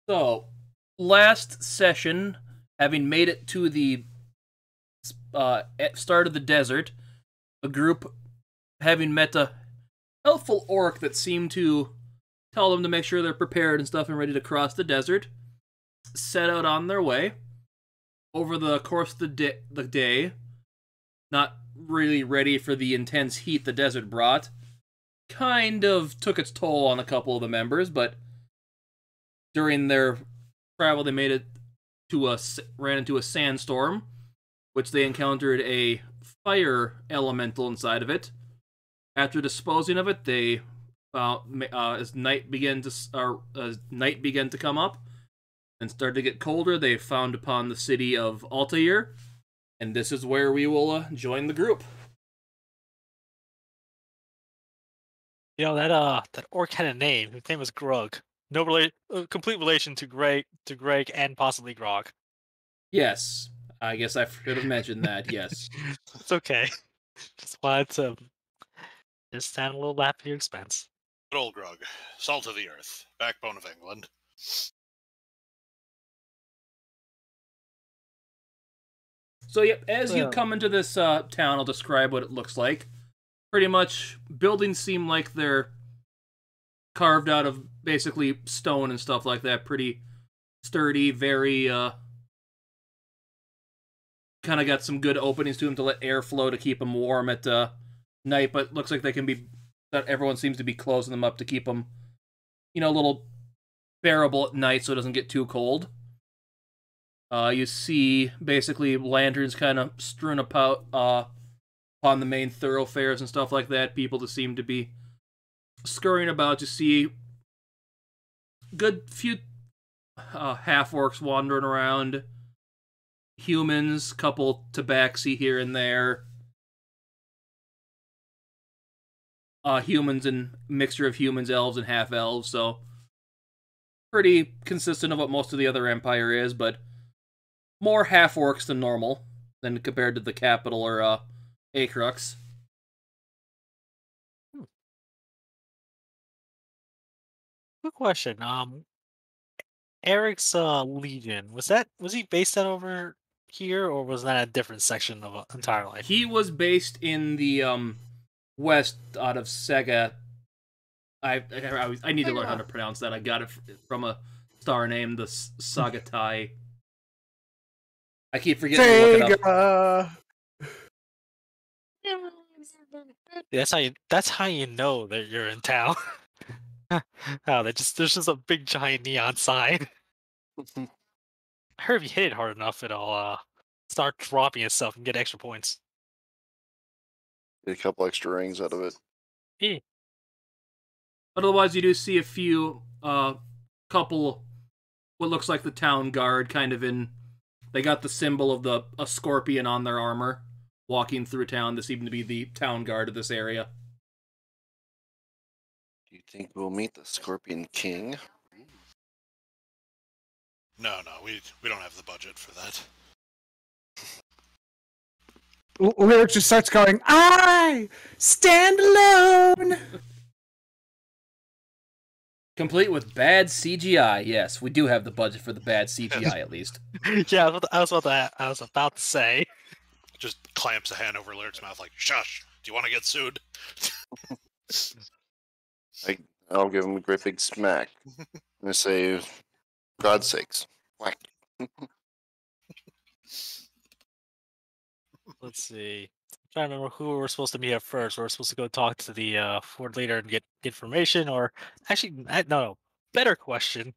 So, last session, having made it to the start of the desert, a group having met a helpful orc that seemed to tell them to make sure they're prepared and stuff and ready to cross the desert, set out on their way. Over the course of the day, not really ready for the intense heat the desert brought, kind of took its toll on a couple of the members, but during their travel they ran into a sandstorm, which they encountered a fire elemental inside of it. After disposing of it, they as night began to come up and started to get colder, they found upon the city of Altair, and this is where we will join the group. You know that orc had a name. His name was Grug. No complete relation to Greg, and possibly Grog. Yes, I guess I should have mentioned that. Yes, it's okay. Just wanted to just stand a little laugh at your expense. Good old Grog, salt of the earth, backbone of England. So, yep, as you come into this town, I'll describe what it looks like. Pretty much, buildings seem like they're carved out of basically stone and stuff like that. Pretty sturdy, very, kind of got some good openings to them to let air flow to keep them warm at night, but looks like everyone seems to be closing them up to keep them, a little bearable at night so it doesn't get too cold. You see, basically, lanterns kind of strewn about on the main thoroughfares and stuff like that. People that seem to be scurrying about. You see good few half-orcs wandering around. Humans, couple tabaxi here and there. Humans and mixture of humans, elves, and half-elves, so pretty consistent of what most of the other empire is, but more half-orcs than normal, than compared to the capital or Acrux. Good question. Eric's Legion, was he based out over here, or was that a different section of entirely? He was based in the west out of Sega. I need to learn how to pronounce that. I got it from a star name, the Sagatai. I keep forgetting to look it up. That's how you know that you're in town. There's just a big giant neon sign. I heard if you hit it hard enough, it'll start dropping itself and get extra points. Get a couple extra rings out of it. Yeah. But otherwise, you do see a few couple what looks like the town guard, kind of in. They got the symbol of a scorpion on their armor, walking through town. This seemed to be the town guard of this area. Do you think we'll meet the Scorpion King? No, we don't have the budget for that. Lyric just starts going, I stand alone! Complete with bad CGI. Yes, we do have the budget for the bad CGI at least. Yeah, I was about to say. Just clamps a hand over Lyric's mouth like, shush, do you want to get sued? I'll give him a great big smack. And I say, God's sakes, whack. Let's see. I'm trying to remember who we're supposed to meet at first. We're supposed to go talk to the fort leader and get information, or actually, no. Better question.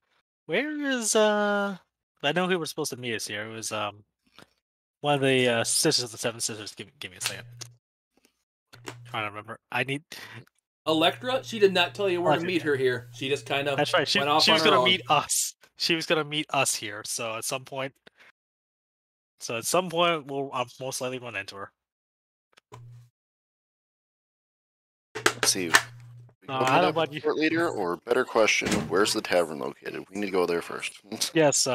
Where is I know who we're supposed to meet is here. It was one of the sisters of the Seven Sisters. Give me a second. Trying to remember. I need. Electra? She did not tell you where to meet her here. She just kind of. That's right. She was going to meet us. She was going to meet us here. So at some point, we'll most likely run into her. Let's see. I don't know about you. Fort leader, or better question, where's the tavern located? We need to go there first. Yes.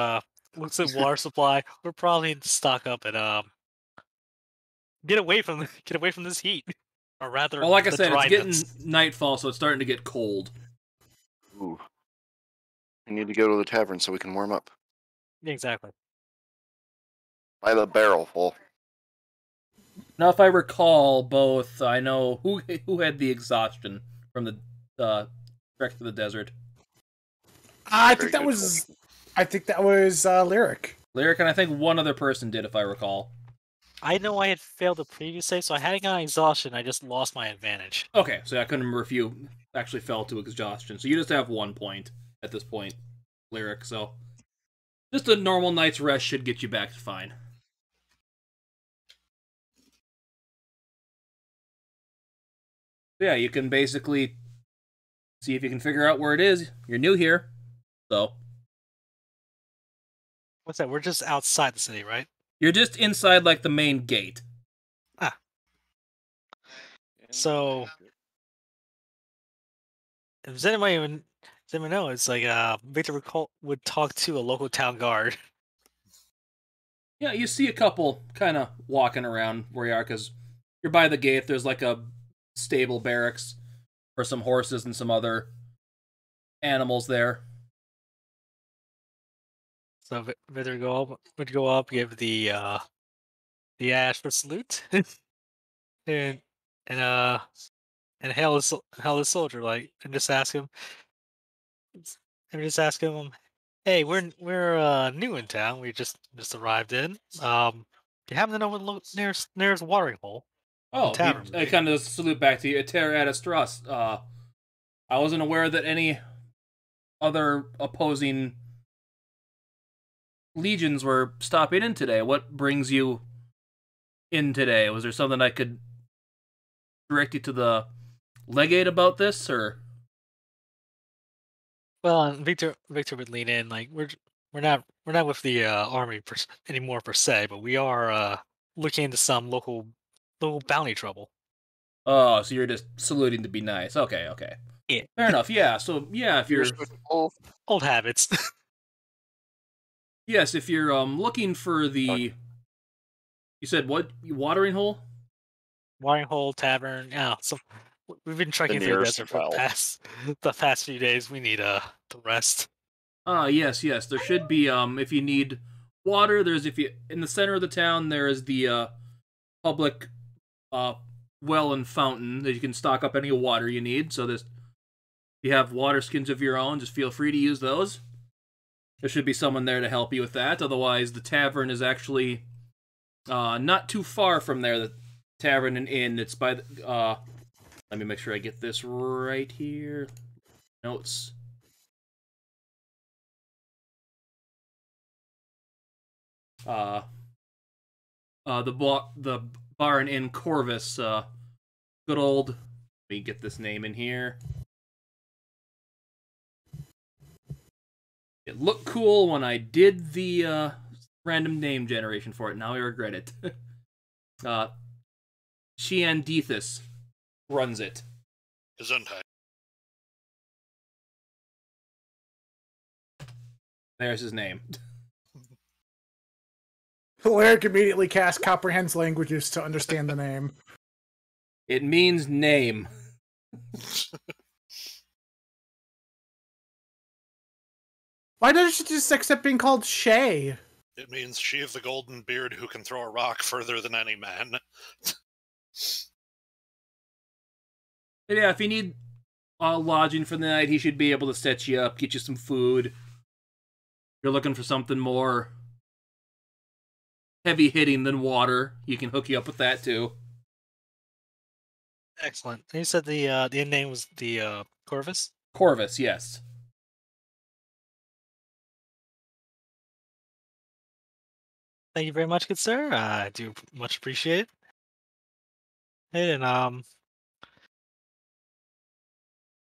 Looks at water supply. We're probably need to stock up and get away from this heat. Or rather, well, like I said, dryness. it's getting nightfall, so it's starting to get cold. Ooh. We need to go to the tavern so we can warm up. Exactly. By the barrel full. Now, if I recall, both I know who had the exhaustion from the trek to the desert. I Very think that good was. I think that was Lyric. Lyric, and I think one other person did, if I recall. I know I had failed the previous save, so I hadn't gotten exhaustion. I just lost my advantage. Okay, so I couldn't remember if you actually fell to exhaustion. So you just have 1 point at this point, Lyric. So just a normal night's rest should get you back to fine. Yeah, you can basically see if you can figure out where it is. You're new here, so What's that? We're just outside the city, right? you're just inside like the main gate. So, does anyone know? It's like Victor would talk to a local town guard. Yeah, you see a couple kind of walking around where you are because you're by the gate. There's like a stable barracks for some horses and some other animals there. So Victor would go up, give the Astra salute, and and uh and hail the soldier like and just ask him hey, we're new in town. We just arrived in. Do you happen to know what nearest watering hole? Oh, Tavern would I be. kind of salute back to you. Altair at Astras. I wasn't aware that any other opposing legions were stopping in today. What brings you in today? Was there something I could direct you to the legate about this, or? Well, and Victor would lean in like we're not with the army anymore per se, but we are looking into some local bounty trouble. Oh, so you're just saluting to be nice. Okay, okay. Yeah. Fair enough. Yeah, so yeah, if you're Old habits. yes, if you're looking for the you said what? Watering hole? Watering hole tavern. Yeah, so we've been trekking through the nearest desert for well. the past few days. We need the rest. Yes, yes. There should be if you need water, there's if you in the center of the town there is the public well and fountain that you can stock up any water you need. So this if you have water skins of your own, just feel free to use those. There should be someone there to help you with that. Otherwise, the tavern is actually not too far from there. The tavern and inn. It's by the let me make sure I get this right here. Notes. The bar and inn Corvus, good old. Let me get this name in here. It looked cool when I did the random name generation for it. Now I regret it. Chiandethus runs it. Gesundheit. There's his name. Lyric immediately cast comprehends languages to understand the name. It means name. Why doesn't she just accept being called Shay? It means she of the golden beard who can throw a rock further than any man. But yeah, if you need lodging for the night, he should be able to set you up, get you some food. If you're looking for something more heavy hitting than water, he can hook you up with that too. Excellent. And you said the inn name was the Corvus? Corvus, yes. Thank you very much, good sir. I do much appreciate it. And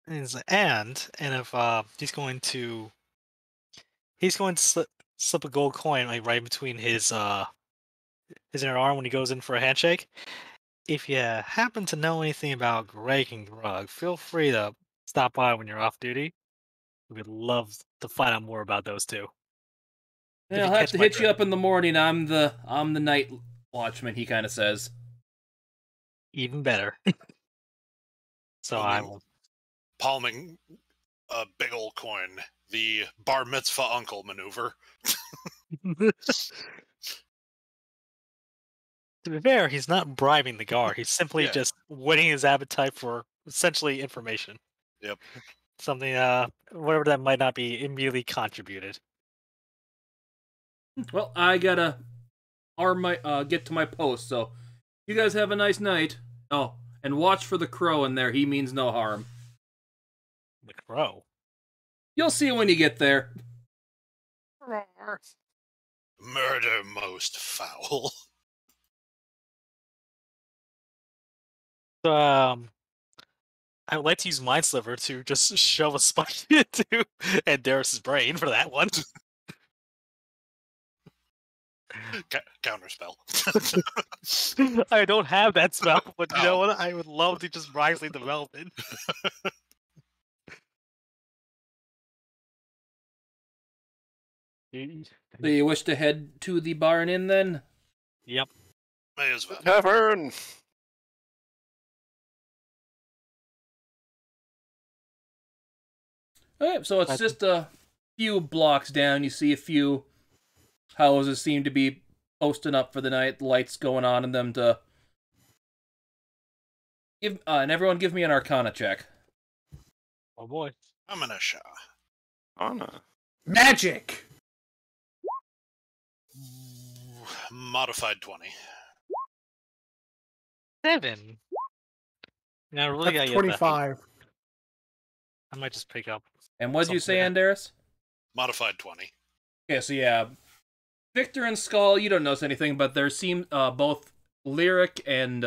and if he's going to slip a gold coin like right between his inner arm when he goes in for a handshake. If you happen to know anything about Greg and Grug, feel free to stop by when you're off duty. We would love to find out more about those two. If Yeah, I'll you have catch to my hit you drift. up in the morning. I'm the night watchman, he kind of says. Even better. So I will. Palming a big old coin. The bar mitzvah uncle maneuver. To be fair, he's not bribing the guard. He's simply Yeah. just whetting his appetite for essentially information. Yep. Something, whatever that might not be immediately contributed. Well, I gotta get to my post, so you guys have a nice night. Oh, and watch for the crow in there. He means no harm. The crow. You'll see when you get there. Murder most foul. I would like to use Mind Sliver to just shove a spike into Andaris' brain for that one. Counterspell. I don't have that spell, but you know what? I would love to just wisely develop it. So you wish to head to the bar and inn then? Yep. May as well. Tavern. Okay, so it's just a few blocks down. You see a few houses seem to be posting up for the night. Lights going on in them to give. And everyone, give me an Arcana check. Oh boy. I'm in a Shah. Anna. Magic! Modified 20. 7. Now, I really gotta That's get that. 25. I might just pick up. And what did you say, Something Andaris? Modified 20. Okay, so yeah, Victor and Skull, you don't notice anything, but there seem both Lyric and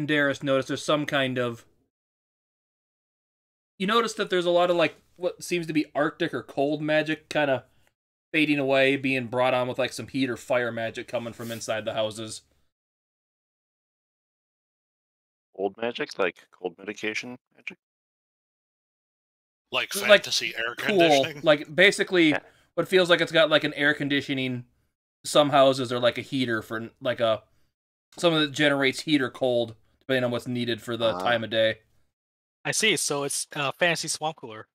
Darius notice there's some kind of. You notice that there's a lot of like what seems to be Arctic or cold magic kind of fading away, being brought on with like some heat or fire magic coming from inside the houses. Cold magic, like cold medication magic. Like Like, fantasy air Cool, conditioning. like basically Yeah. what feels like it's got like an air conditioning. Some houses are like a heater for like a some that generates heat or cold depending on what's needed for the time of day. I see. So it's fantasy swamp cooler.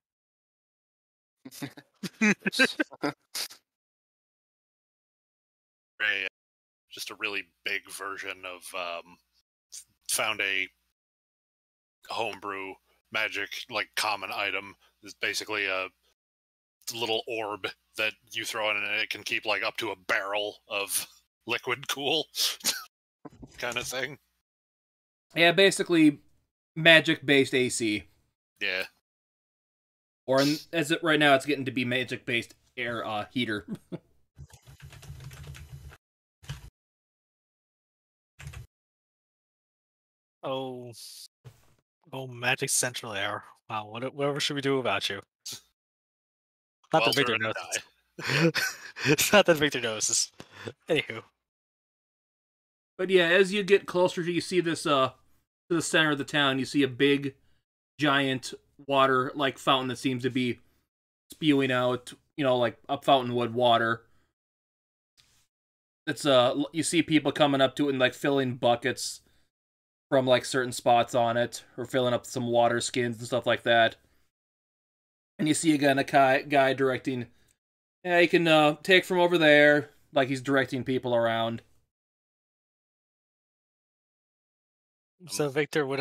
Just a really big version of found a homebrew magic like common item. It's basically a little orb that you throw in and it can keep like up to a barrel of liquid cool kind of thing. Yeah, basically magic based AC. Yeah. Or as it right now, it's getting to be magic based air heater. Oh, Magic Central Air. Wow, whatever should we do about you? Not Well, that Victor they're gonna notices. It's not that Victor notices. Anywho. But yeah, as you get closer, you see this to the center of the town. You see a big, giant water like fountain that seems to be spewing out, like a fountainwood water. It's you see people coming up to it and like filling buckets from like certain spots on it, or filling up some water skins and stuff like that. And you see again a guy directing. Yeah, you can take from over there, like he's directing people around. So Victor would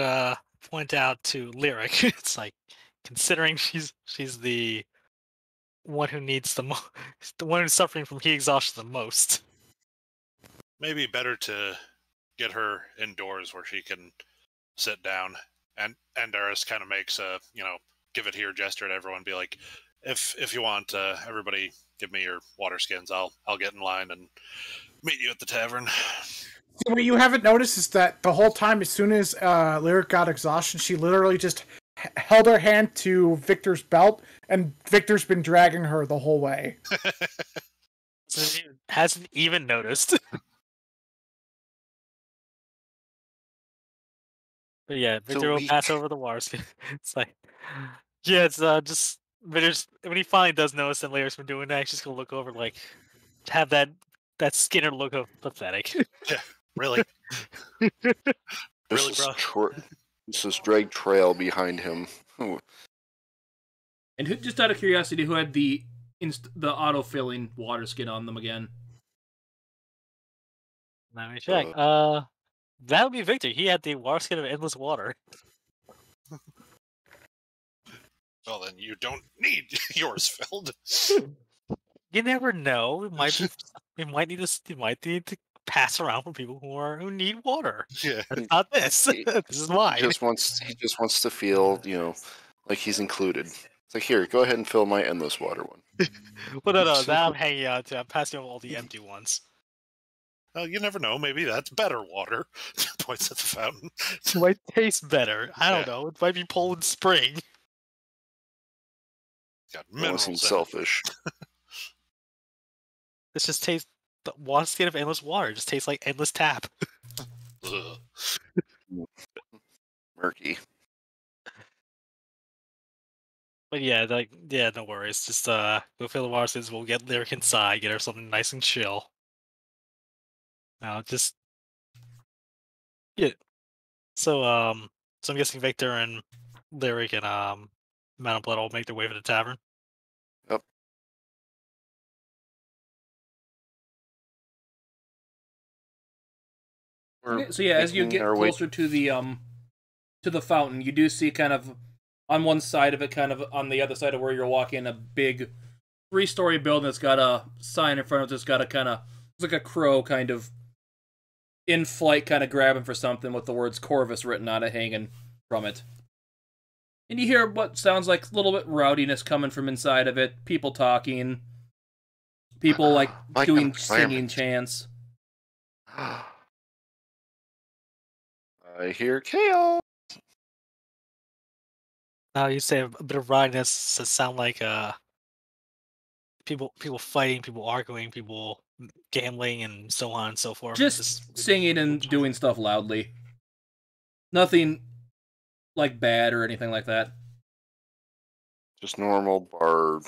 point out to Lyric. It's like, considering she's the one who needs the the one who's suffering from heat exhaustion the most. Maybe better to get her indoors where she can sit down. And Andaris kind of makes a, give it here gesture to everyone, be like, if you want, everybody give me your water skins. I'll get in line and meet you at the tavern. What you haven't noticed is that the whole time, as soon as Lyric got exhaustion, she literally just held her hand to Victor's belt, and Victor's been dragging her the whole way. So he hasn't even noticed. But yeah, Victor will pass over the wars. It's like, yeah, it's just Victor's, when he finally does notice that Lyric's been doing that, he's just gonna look over like, have that Skinner look of pathetic. Yeah, really? Really, bro? This is drag trail behind him. And just out of curiosity, who had the auto-filling water skin on them again? Let me check. That would be Victor. He had the water skin of endless water. Well, then you don't need yours filled. You never know. It might be. It might need to. It might need to pass around for people who need water. Yeah. That's not this. This is mine. He just wants to feel, like he's included. It's like, here, go ahead and fill my endless water one. Well, no. That I'm hanging out to. I'm passing over all the empty ones. Well, you never know. Maybe that's better water. Points at the fountain. It might taste better. I don't know. It might be Poland Spring. Got Don't minerals seem in it. selfish. This just tastes. The water skin of endless water. It just tastes like endless tap. Ugh. Murky. But yeah, no worries. Just go fill the water skins. We'll get Lyric inside. Get her something nice and chill. Now just yeah. So I'm guessing Victor and Lyric and Mount Blood will make their way to the tavern. Yep. Okay, so yeah, as you get closer to the fountain, you do see kind of on one side of it, kind of on the other side of where you're walking, a big 3-story building that's got a sign in front of it that's got a kind of looks like a crow kind of in flight, kind of grabbing for something with the words Corvus written on it, hanging from it. And you hear what sounds like a little bit rowdiness coming from inside of it, people talking, people like doing singing chants. I hear chaos. Now you say a bit of rowdiness to sound like people fighting, people arguing, people gambling, and so on and so forth. Just singing and doing stuff loudly. Nothing like bad or anything like that. Just normal bar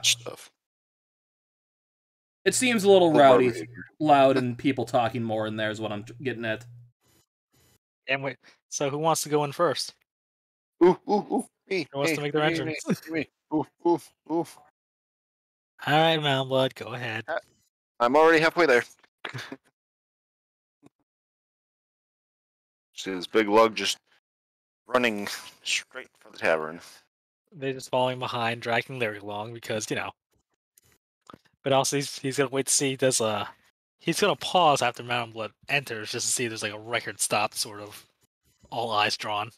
stuff. It seems a little Bar rowdy, behavior. loud, and people talking more in there is what I'm getting at. And wait, so who wants to go in first? Ooh, me. Who wants to make their entrance? Me. Ooh. All right, Mount Blood, go ahead. I'm already halfway there. See this big lug just running straight for the tavern. They're just following behind, dragging Larry along because But also he's gonna wait to see he's gonna pause after Mount Blood enters just to see if there's like a record stop, sort of. All eyes drawn.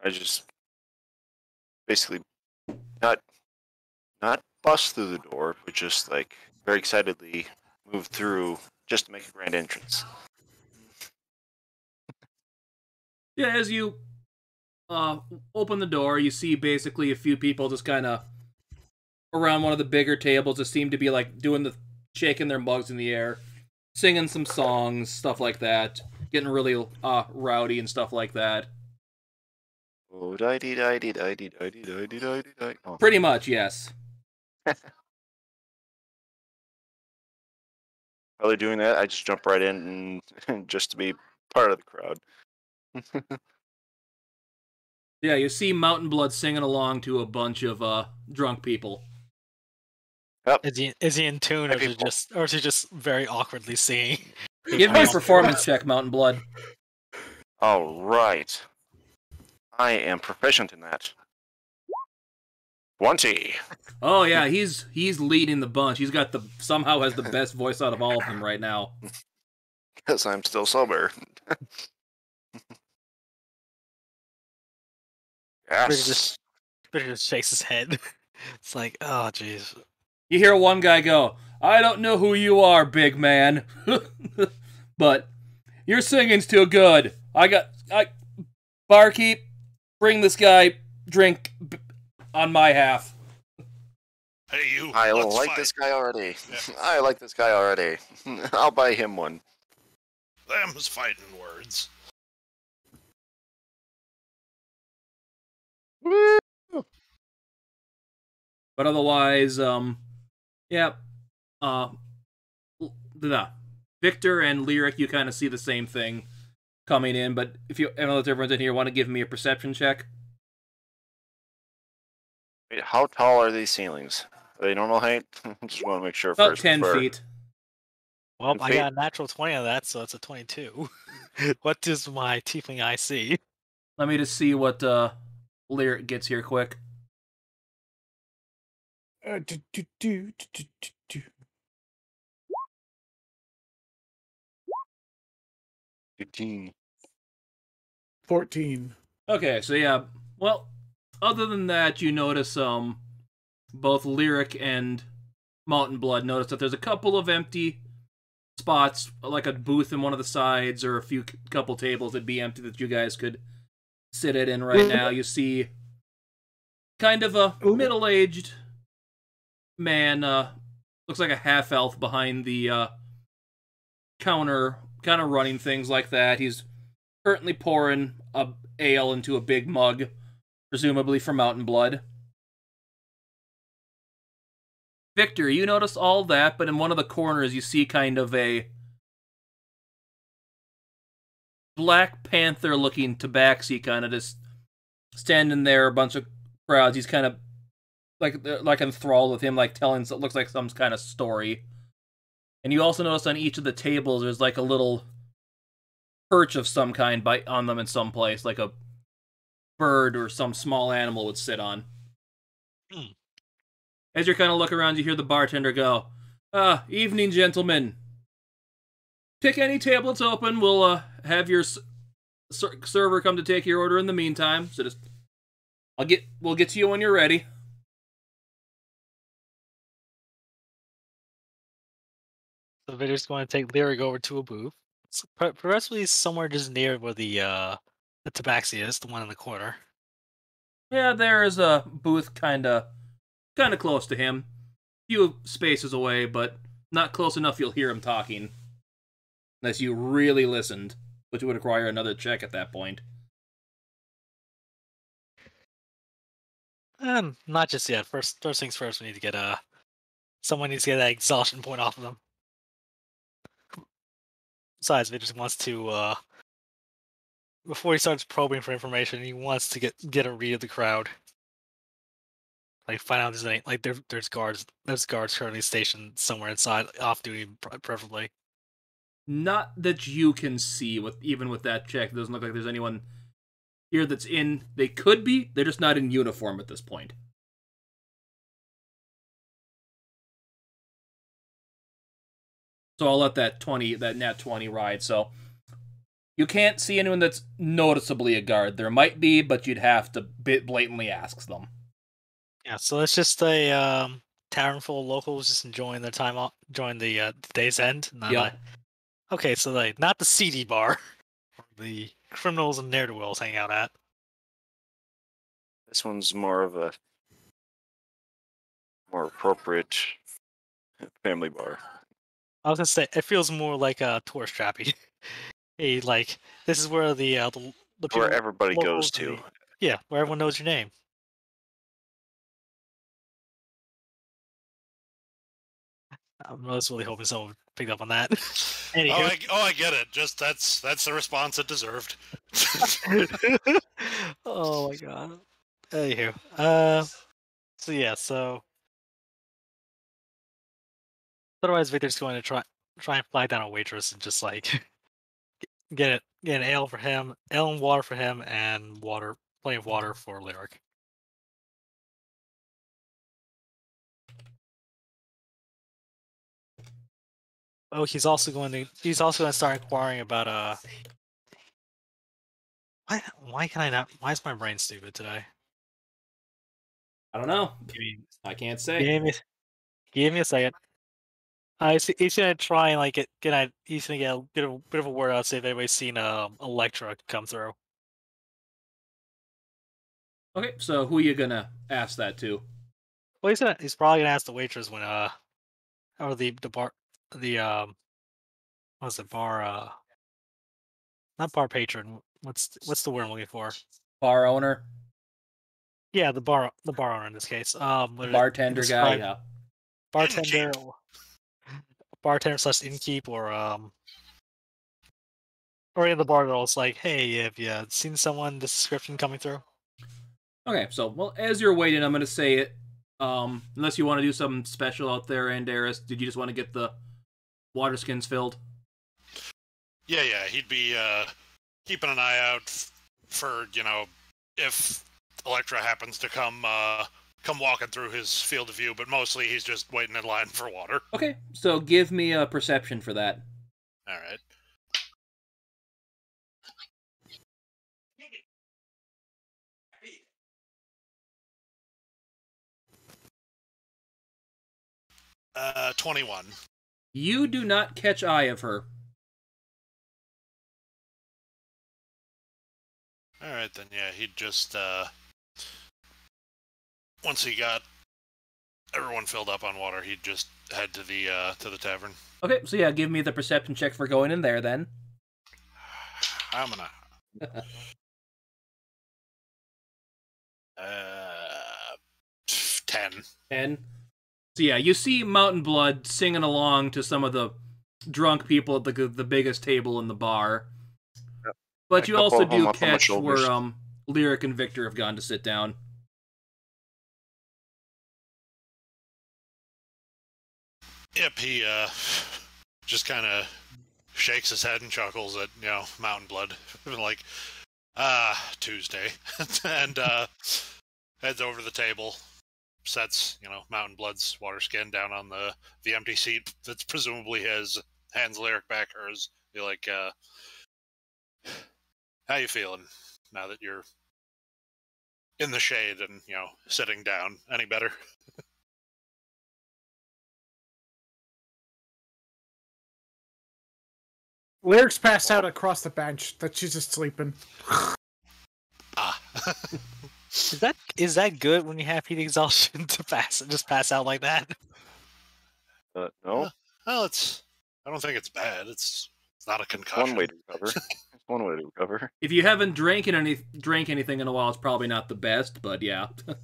I just basically not bust through the door, but just like very excitedly move through just to make a grand entrance. Yeah, as you open the door, you see basically a few people just kind of around one of the bigger tables that seem to be like shaking their mugs in the air, singing some songs, stuff like that, getting really rowdy and stuff like that. Oh, Pretty much, yes. While they're doing that, I just jump right in and just to be part of the crowd. Yeah, you see Mountain Blood singing along to a bunch of drunk people. Yep. Is he in tune, or is he just very awkwardly singing? Give me a performance check, Mountain Blood. All right. I am proficient in that. 20. Oh yeah, he's leading the bunch. He's got somehow has the best voice out of all of them right now. Because I'm still sober. Yes. Peter just shakes his head. It's like, oh jeez. You hear one guy go, "I don't know who you are, big man, but your singing's too good. Barkeep, bring this guy drink on my half." Hey, you. I let's like fight. this guy already. Yeah. I like this guy already. I'll buy him one. Them's fighting words. Woo! But otherwise, Victor and Lyric, you kind of see the same thing coming in. But if everyone's in here, want to give me a perception check? Wait, how tall are these ceilings? Are they normal height? Just want to make sure About first. 10 before- feet. Well, 10 I feet? got a natural 20 on that, so that's a 22. What does my tiefling eye see? Let me just see what Lyric gets here quick. Do, do, do, do, do, do, do. 15. 14. Okay, so yeah, well, other than that, you notice both Lyric and Mountain Blood notice that there's a couple of empty spots, like a booth in one of the sides or a couple tables that'd be empty that you guys could sit it in right now. You see kind of a middle-aged man, looks like a half-elf behind the counter, kind of running things like that. He's currently pouring a ale into a big mug, presumably for Mountain Blood. Victor, you notice all that, but in one of the corners you see kind of a Black Panther-looking tabaxi kind of just standing there, a bunch of crowds. He's kind of like enthralled with him, like telling what looks like some kind of story. And you also notice on each of the tables there's like a little perch of some kind on them in some place, like a bird or some small animal would sit on. As you're kind of looking around, you hear the bartender go, evening, gentlemen. Pick any table that's open. We'll have your server come to take your order in the meantime. So just, we'll get to you when you're ready. So they're just going to take Lyric over to a booth. So progressively somewhere just near where the tabaxi is, the one in the corner. Yeah, there is a booth kind of close to him. Few spaces away, but not close enough you'll hear him talking. Unless you really listened, which would require another check at that point. Not just yet. First things first, we need to get someone needs to get that exhaustion point off of them. Besides, he just wants to before he starts probing for information, he wants to get a read of the crowd. Like find out there's any there's guards currently stationed somewhere inside, off duty preferably. Not that you can see even with that check. It doesn't look like there's anyone here that's in. They could be. They're just not in uniform at this point. So I'll let that nat 20 ride. So you can't see anyone that's noticeably a guard. There might be, but you'd have to blatantly ask them. Yeah, so it's just a tavern full of locals just enjoying their time off, enjoying the day's end. Yep. Okay, so not the seedy bar, the criminals and ne'er-do-wells hang out at. This one's more of a more appropriate family bar. I was gonna say it feels more like a tourist trappy. Hey, like this is where the Where everybody locals goes to. Yeah, where everyone knows your name. I was really hoping someone picked up on that. Anywho. I get it. Just that's the response it deserved. Oh my god. Anywho, so otherwise Victor's going to try and flag down a waitress and just like get an ale for him, ale and water for him, and plenty of water for Lyric. Oh, he's also going to start inquiring about why can I not? Why is my brain stupid today? I don't know. I can't say. Give me a second. He's gonna try and he's gonna get a bit of a word out, see if anybody's seen Electra come through. Okay, so who are you gonna ask that to? Well, he's probably gonna ask the waitress when or the bar what's the bar not bar patron, what's the word I'm looking for? Bar owner? Yeah, the bar owner in this case. Bartender guy, yeah. Bartender / innkeep or in the bar girl, it's like, hey, have you seen someone this description coming through? Okay, so well, as you're waiting, I'm gonna say it. Unless you want to do something special out there, Andaris, did you just want to get the water skins filled? Yeah, he'd be keeping an eye out for, if Electra happens to come walking through his field of view, but mostly he's just waiting in line for water. Okay, so give me a perception for that. All right. Uh, 21. You do not catch eye of her. All right, then, yeah, he'd just, once he got everyone filled up on water, he'd just head to the tavern. Okay, so yeah, give me the perception check for going in there then. I'm gonna... 10. 10. So yeah, you see Mountain Blood singing along to some of the drunk people at the biggest table in the bar. Yep. But you A couple also of them do up on my catch where shoulders. Lyric and Victor have gone to sit down. Yep, he just kind of shakes his head and chuckles at, Mountain Blood. Like, Tuesday. And heads over to the table, sets, Mountain Blood's water skin down on the empty seat that's presumably his, hands Lyric back hers. Be like, how you feeling now that you're in the shade and, sitting down? Any better? Lyric's passed out across the bench. That she's just sleeping. Ah. Is that good when you have heat exhaustion to just pass out like that? No, Well, I don't think it's bad. It's not a concussion. one way to recover. It's one way to recover. If you haven't drank anything in a while, it's probably not the best, but yeah. But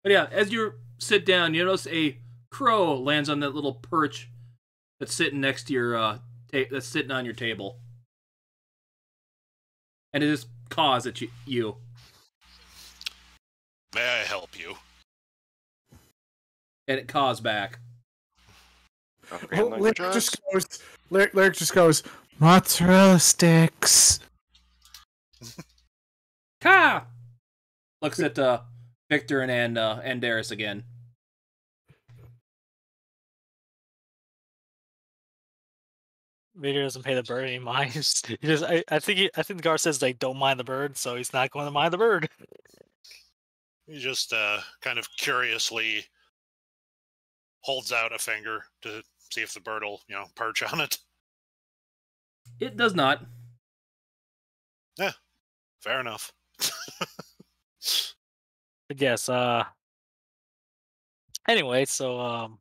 yeah, as you sit down, you notice a crow lands on that little perch that's sitting next to your that's sitting on your table, and it just caws at you. May I help you? And it caws back. Comprehend Lyric language just arts. goes. Lyric just goes. Mozzarella sticks. Ka! Looks at Victor and Andaris again. Vader doesn't pay the bird any mind. I think the guard says they don't mind the bird, so he's not going to mind the bird. He just kind of curiously holds out a finger to see if the bird will, perch on it. It does not. Fair enough. But yes, anyway, so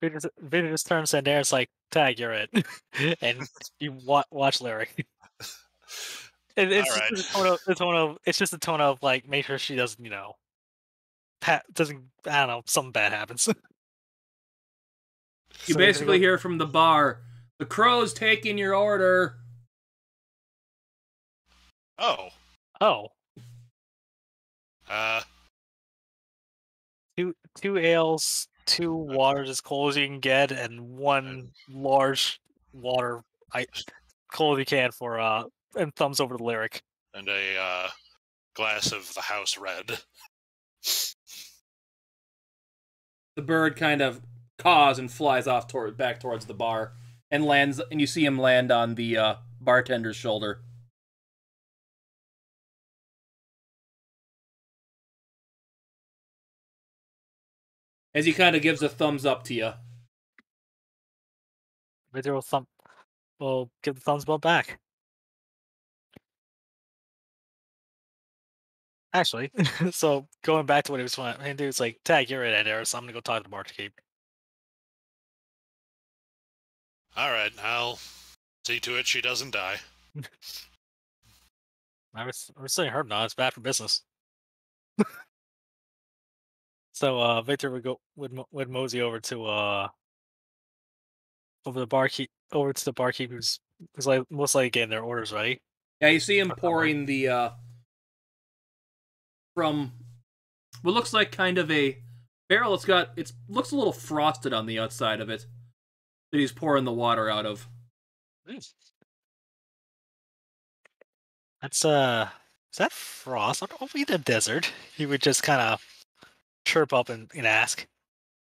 Vader just turns to Daenerys like, "Tag, you're it," and you watch Lyric. It's All just right. the tone of it's just the tone of like make sure she doesn't doesn't, I don't know, something bad happens. You So basically hear from the bar, "The crow's taking your order." Oh. Oh, Uh, two ales, 2 waters as cold as you can get, and 1 large water cold you can for and thumbs over the Lyric. and a glass of the house red. The bird kind of caws and flies off back towards the bar, and lands. And you see him land on the bartender's shoulder. As he kind of gives a thumbs up to you. Vader will give the thumbs up back. Actually, so going back to what he was trying to do, it's like, "Tag, you're it, Ed, so I'm gonna go talk to the barkeep." All right, I'll see to it she doesn't die. I was saying her no, it's bad for business. So Victor would mosey over to over to the barkeep who's like most likely getting their orders ready. Yeah, you see him pouring the from what looks like kind of a barrel. It looks a little frosted on the outside of it that he's pouring the water out of. That's is that Frost? Are we in the desert? He would just kind of chirp up and ask.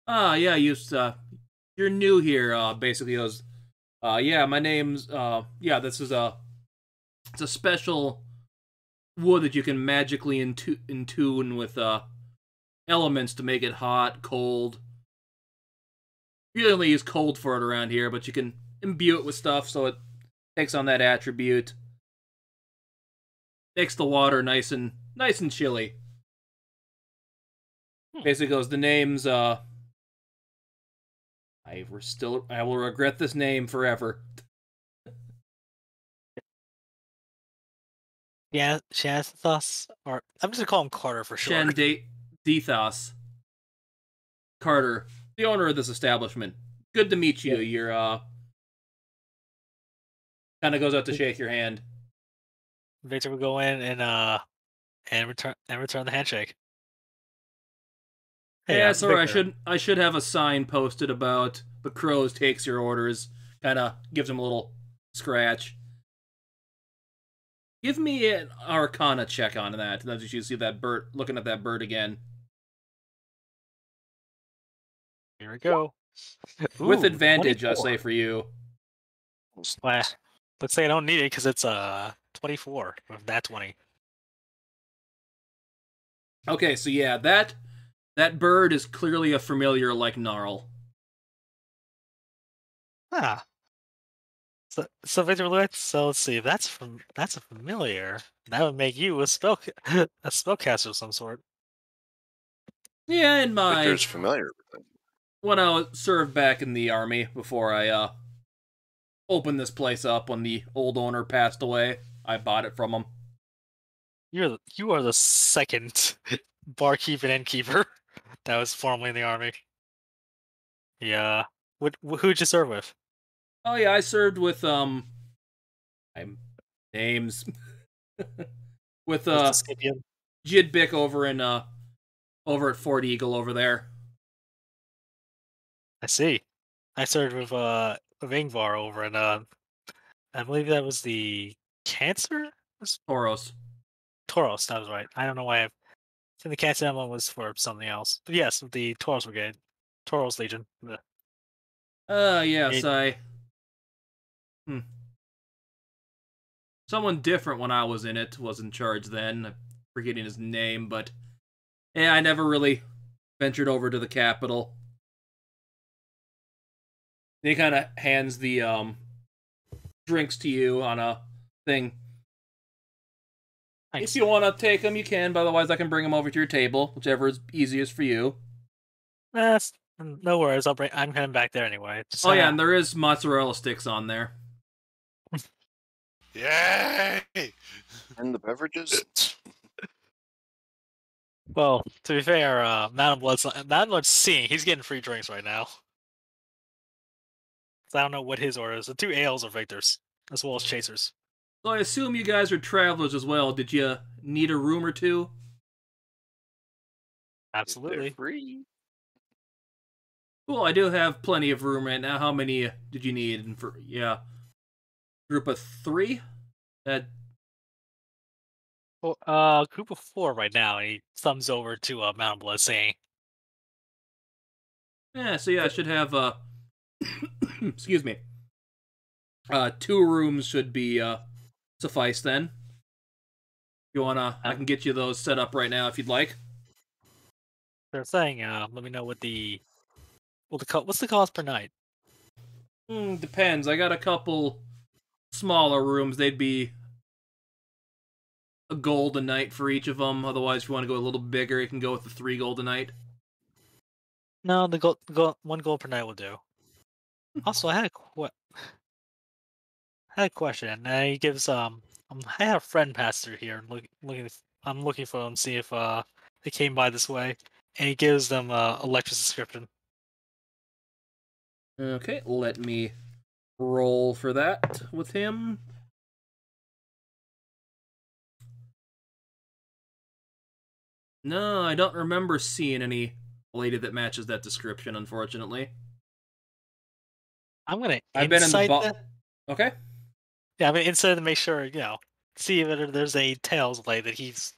Yeah, you're new here. Basically, he goes, yeah, my name's yeah, this is it's a special wood that you can magically in tune with elements to make it hot, cold. You only use cold for it around here, but you can imbue it with stuff so it takes on that attribute. Makes the water nice and chilly. Basically goes, the name's I will regret this name forever. Yeah, Shazthos, or I'm just gonna call him Carter for short. Dethos. Carter, the owner of this establishment. Good to meet you. You're kind of goes out to shake your hand. Victor would go in and return the handshake. Hey, Yeah, sorry, Victor. I should have a sign posted about the crows takes your orders. Kind of gives him a little scratch. Give me an Arcana check on that. And then you see that bird, looking at that bird again. Here we go. With Ooh, advantage, 24. I say for you. Well, let's say I don't need it because it's 24 with that 20. Okay, so yeah, that bird is clearly a familiar like Gnarl. Ah. So Victor Lewis, so let's see, that's a familiar. That would make you a spellcaster of some sort. Yeah, in Victor's familiar with it. when I was served back in the army before I opened this place up when the old owner passed away, I bought it from him. You are the second barkeep and innkeeper that was formerly in the army. Yeah. Who'd you serve with? Oh yeah, I served with I'm names with Scipio? Jidbick over in over at Fort Eagle over there. I see. I served with Ingvar over in I believe that was the Cancer? Toros. Tauros, that was right. I don't know why I think the Cancer one was for something else. But yes, the Tauros Brigade. Tauros Legion. Yes, someone different when I was in it was in charge then. I'm forgetting his name, but yeah, I never really ventured over to the capital. And he kind of hands the drinks to you on a thing. Thanks. If you want to take them, you can. But otherwise, I can bring them over to your table, whichever is easiest for you. No worries. I'm heading back there anyway. Oh yeah, and there is mozzarella sticks on there. Yay! And the beverages? Well, to be fair, Mountain Blood's seeing. He's getting free drinks right now. So I don't know what his order is. The 2 ales are Victor's, as well as Chasers. So I assume you guys are travelers as well. Did you need a room or two? Absolutely. Free. Cool, I do have plenty of room right now. How many did you need? And for group of 3? That Well, group of 4 right now. And he thumbs over to Mountain Blood, saying, yeah. So yeah, I should have excuse me. 2 rooms should be suffice then. You wanna? I can get you those set up right now if you'd like. they're saying, let me know what what's the cost per night? Depends. I got a couple smaller rooms. They'd be a gold a night for each of them. Otherwise, if you want to go a little bigger, you can go with the 3 gold a night. No, the 1 gold per night will do. Also, I had a question, and he gives I had a friend pass through here, and I'm looking for them, see if they came by this way, and he gives them a lecture description. Okay, let me roll for that with him. No, I don't remember seeing any lady that matches that description, unfortunately. I'm gonna I've been in the insight that. Okay. Yeah, I'm gonna insight to make sure, see if there's a tails lay that he's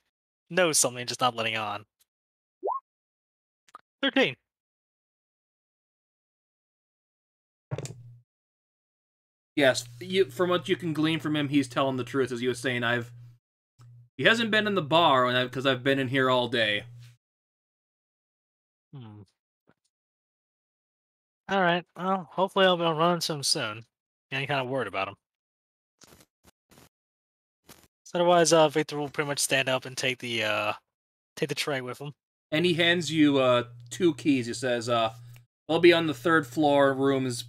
knows something, just not letting on. 13. Yes, from what you can glean from him, he's telling the truth. As you were saying, he hasn't been in the bar because I've been in here all day. All right. Well, hopefully I'll be run into him soon. Any kind of worried about him. So otherwise, Victor will pretty much stand up and take the tray with him. And he hands you 2 keys. He says, "I'll be on the 3rd floor, rooms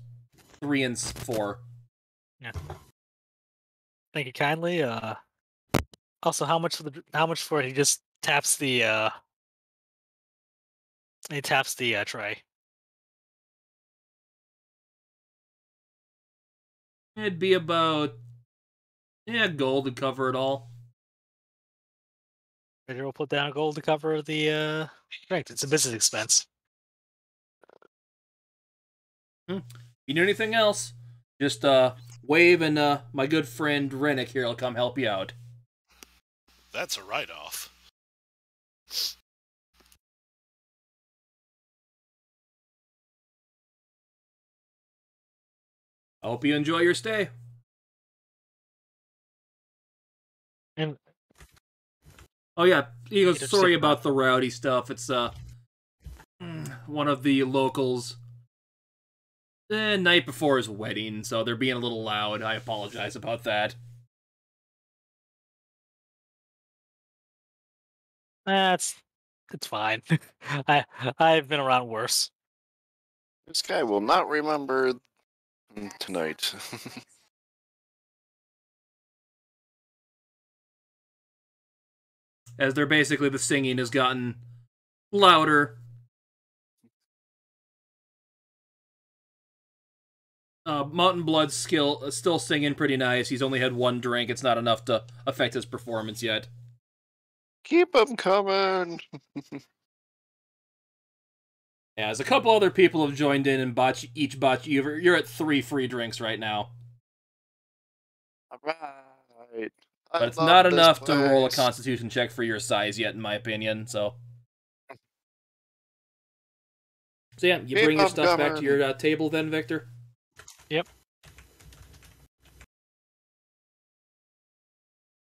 3 and 4." Yeah. Thank you kindly. Also, how much for it? He just taps the tray. It'd be about gold to cover it all. Victor will put down gold to cover the drink. It's a business expense. You need anything else? Just wave, and my good friend Rennick here will come help you out. That's a write-off. I hope you enjoy your stay. And oh yeah, he goes, Just sorry stick about the rowdy stuff. It's one of the locals. Night before his wedding, so they're being a little loud. I apologize about that. It's fine. I've been around worse. This guy will not remember tonight. As they're basically, the singing has gotten louder. Mountain Blood's still singing pretty nice. He's only had 1 drink. It's not enough to affect his performance yet. Keep them coming. Yeah, as a couple other people have joined in and each bought you. You're at 3 free drinks right now. All right. But it's not enough to roll a Constitution check for your size yet, in my opinion. So yeah, you bring your stuff back to your table then, Victor? Yep.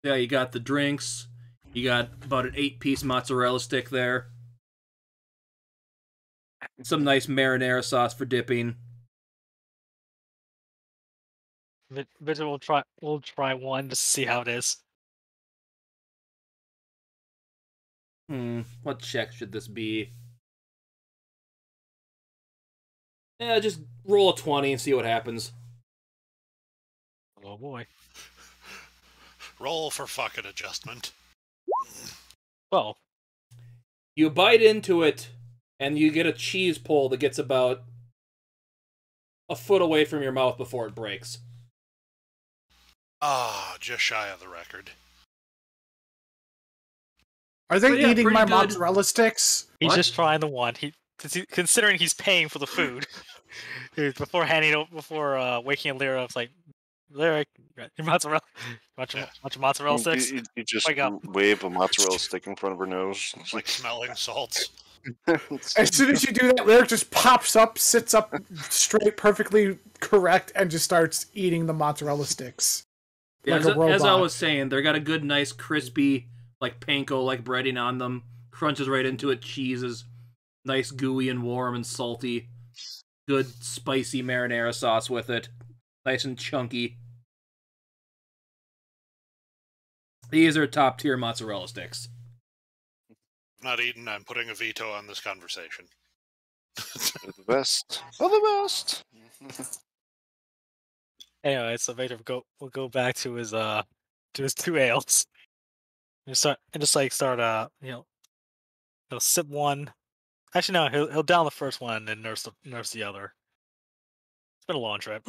Yeah, you got the drinks. You got about an 8-piece mozzarella stick there. Some nice marinara sauce for dipping. Victor will try one just to see how it is. What check should this be? Yeah, just roll a 20 and see what happens. Oh boy. Roll for fucking adjustment. Well, you bite into it, and you get a cheese pull that gets about a foot away from your mouth before it breaks. Just shy of the record. Are they yeah, eating pretty my good. mozzarella sticks? he's What? just trying the one. Considering he's paying for the food, before waking Lyra up, like, Lyra, your mozzarella, watch your mozzarella sticks. You just Wake up. wave a mozzarella stick in front of her nose. It's like smelling salts. As soon as you do that, Lyric just pops up, sits up straight, perfectly correct, and just starts eating the mozzarella sticks. Yeah, Like a robot. as I was saying, they got a good, nice, crispy, like panko-like breading on them. Crunches right into it. Cheese is nice, gooey and warm and salty. Good, spicy marinara sauce with it. Nice and chunky. These are top-tier mozzarella sticks. Not eating, I'm putting a veto on this conversation. They're the best. Oh, the best. Anyway, so Vader will go back to his 2 ales. And start he'll sip one. Actually, no, he'll down the first one and then nurse the other. It's been a long trip.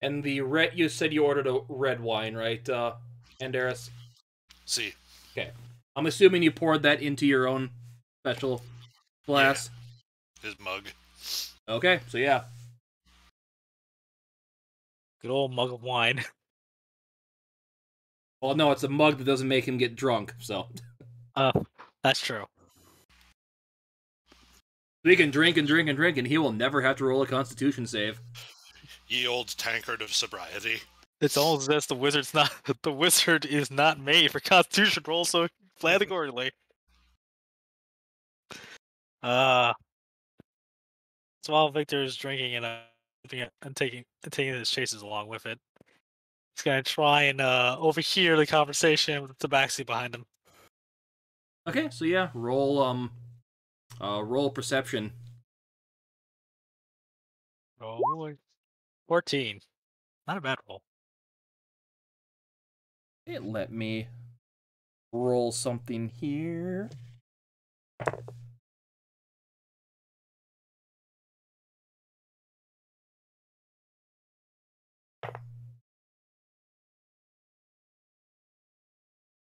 And the red, you said you ordered a red wine, right? Andaris? See. Okay. I'm assuming you poured that into your own special glass. His mug. Okay, so yeah. Good old mug of wine. Well, no, it's a mug that doesn't make him get drunk, so. That's true. He can drink and drink and drink, and he will never have to roll a Constitution save. Ye old tankard of sobriety. It's almost as if the wizard is not made for Constitution rolls, so plan accordingly. So while Victor's drinking and taking his chases along with it, he's gonna try and overhear the conversation with the tabaxi behind him. Okay, so yeah, roll perception. Oh boy. 14. Not a bad roll. Okay, let me roll something here.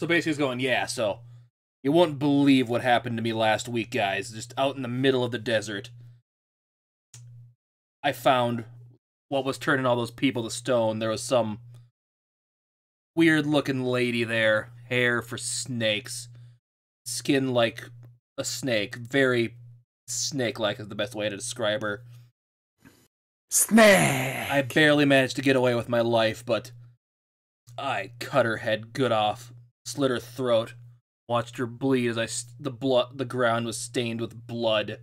So basically he's going, yeah, so you won't believe what happened to me last week, guys. Just out in the middle of the desert. I found what was turning all those people to stone. There was some weird-looking lady there. Hair for snakes. Skin like a snake. Very snake-like is the best way to describe her. Snake! I barely managed to get away with my life, but I cut her head good off. Slit her throat. Watched her bleed as the ground was stained with blood.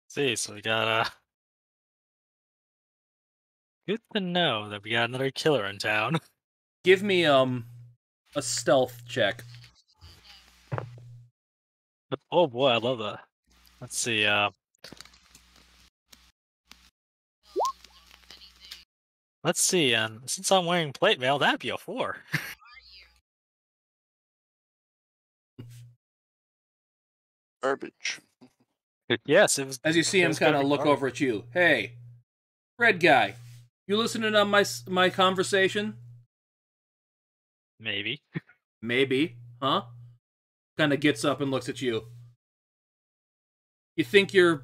See, so we got good to know that we got another killer in town. Give me a stealth check. But, oh boy, I love that. Let's see, let's see, since I'm wearing plate mail, that'd be a 4. Garbage. Yes, it was. As you see it him was kind gonna of be look hard. over at you. Hey, red guy, you listening on my conversation? Maybe. Maybe, huh? Kind of gets up and looks at you. You think you're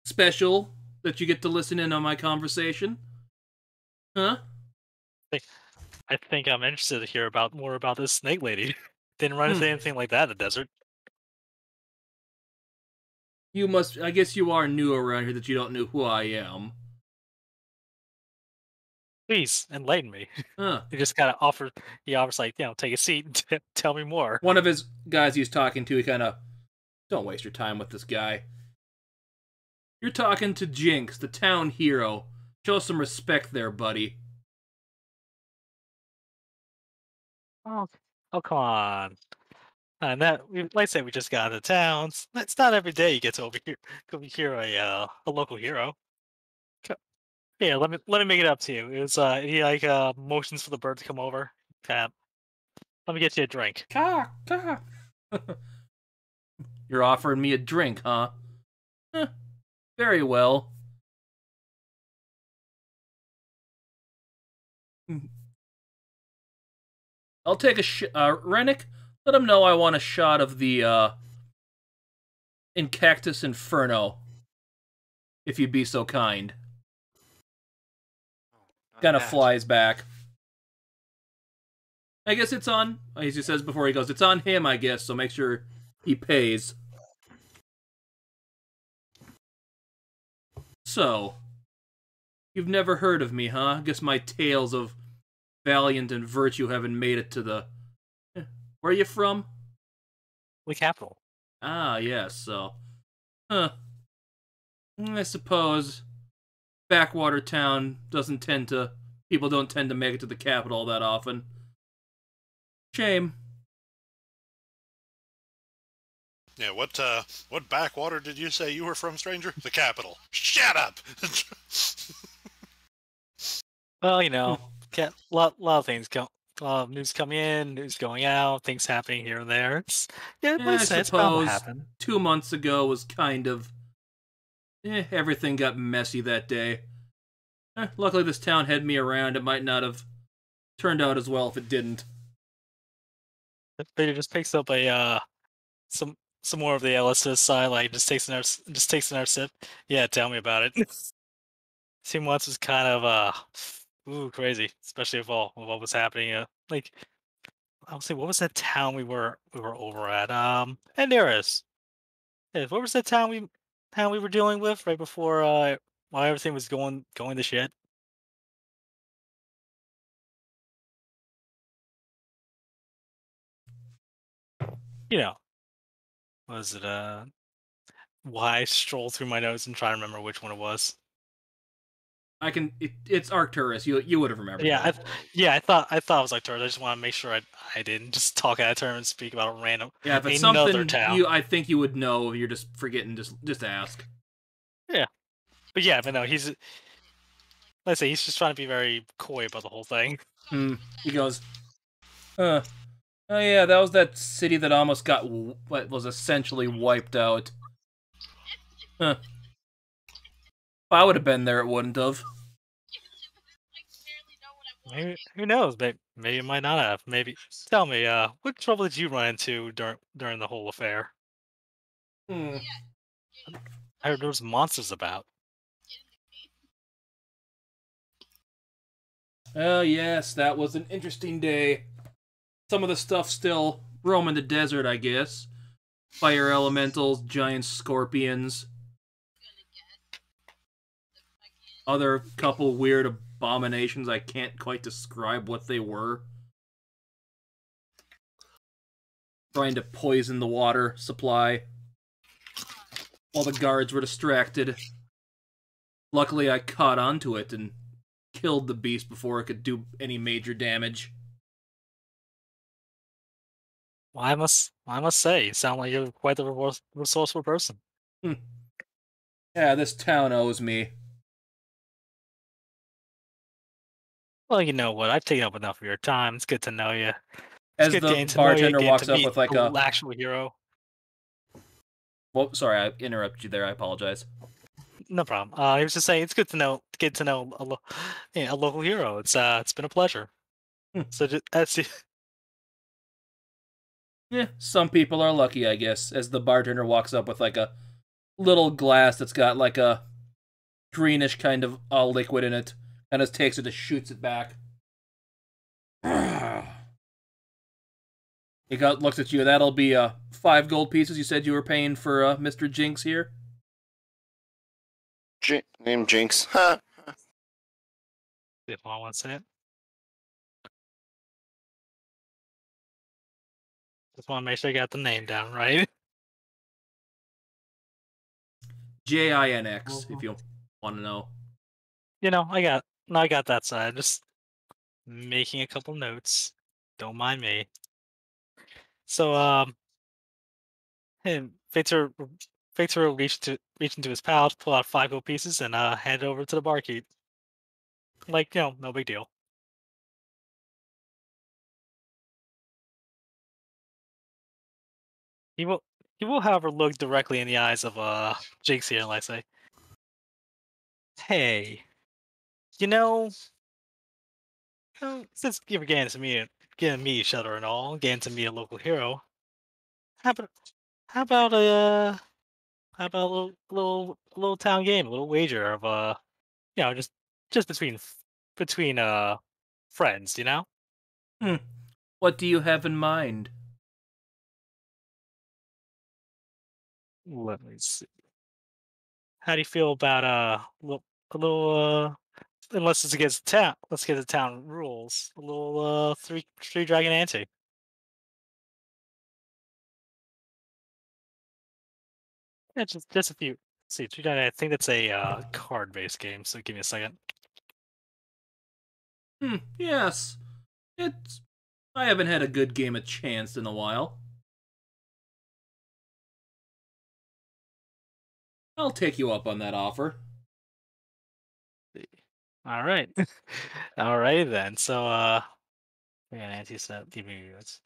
special that you get to listen in on my conversation? Huh? I think I'm interested to hear more about this snake lady. Didn't run into anything like that in the desert. I guess you are new around here that you don't know who I am. Please enlighten me. Huh. He just kind of offers like, take a seat and tell me more. One of his guys he's talking to, he kind of, don't waste your time with this guy. You're talking to Jinx, the town hero. Show some respect there, buddy. Oh, come on. And like I said, we just got into town. It's not every day you get to overhear a local hero. Yeah, let me make it up to you. It was he motions for the bird to come over. Let me get you a drink. Caw, caw. You're offering me a drink, huh? Very well. I'll take a Rennick, let him know I want a shot of the in Cactus Inferno. If you'd be so kind. Kind of flies back. I guess it's on, as he says before he goes, it's on him, I guess, so make sure he pays. So, you've never heard of me, huh? I guess my tales of valiant and virtue haven't made it to the... Where are you from? The capital. Ah, yes, so... Huh. I suppose backwater town people don't tend to make it to the capital that often. Shame. Yeah, what backwater did you say you were from, stranger? The capital. Shut up! Well, a lot of things go. A lot of news coming in, news going out, things happening here and there. It's I bound to suppose happen. 2 months ago was kind of Everything got messy that day. Luckily, this town had me around. It might not have turned out as well if it didn't. Vader just picks up a some more of the LSS side, like just takes another sip. Yeah, tell me about it. Team once was kind of crazy, especially with what was happening. Like I would say, what was that town we were over at? Andaris. Yeah, what was that town we were dealing with right before while everything was going to shit? You know, was it why I stroll through my notes and try to remember which one it was? It's Arcturus. You would have remembered. Yeah, that. I thought it was like Turtle. I just want to make sure I didn't just talk out of turn and speak about a random Yeah, if it's another something town. I think you would know. If you're just forgetting. Just ask. Yeah, but no, let's say he's just trying to be very coy about the whole thing. He goes, oh yeah, that was that city that almost got what was essentially wiped out. Huh. If I would have been there, it wouldn't have. Maybe who knows? Maybe it might not have. Maybe tell me, what trouble did you run into during the whole affair? Hmm. I heard there was monsters about. Oh yes, that was an interesting day. Some of the stuff still roaming the desert, I guess. Fire elementals, giant scorpions. Other couple weird abominations, I can't quite describe what they were. Trying to poison the water supply while the guards were distracted. Luckily, I caught onto it and killed the beast before it could do any major damage. Well, I must say, you sound like you're quite the resourceful person. Yeah, this town owes me. Well, you know what? I've taken up enough of your time. It's good to know you. It's As good the getting to know you, bartender getting walks to up meet with like the a... actual hero. Well, sorry, I interrupted you there. I apologize. No problem. He was just saying it's good to get to know a local hero. It's been a pleasure. So that's Yeah, some people are lucky, I guess. As the bartender walks up with like a little glass that's got like a greenish kind of liquid in it, and just takes it and shoots it back. He looks at you. That'll be 5 gold pieces. You said you were paying for Mr. Jinx here. Name Jinx. Huh. if I want to say it. Just want to make sure you got the name down right. Jinx, if you want to know. You know, I got that side. Just making a couple notes. Don't mind me. So Victor will reach into his pouch, pull out 5 gold pieces, and hand it over to the barkeep. Like, no big deal. He will, however, look directly in the eyes of Jinx here and like say, "Hey, you know, since you're getting me each other and all, getting to meet a local hero, how about how about a how about a little town game, a little wager of just between friends, you know? Hmm. What do you have in mind? Let me see. How do you feel about a little unless it's against the town, let's get the town rules. A little three dragon ante. Yeah, just a few. Let's see, three dragon. I think that's a card based game. So give me a second. Yes. I haven't had a good game of chance in a while. I'll take you up on that offer. All right, all right then. So yeah, ante set. Give me let's.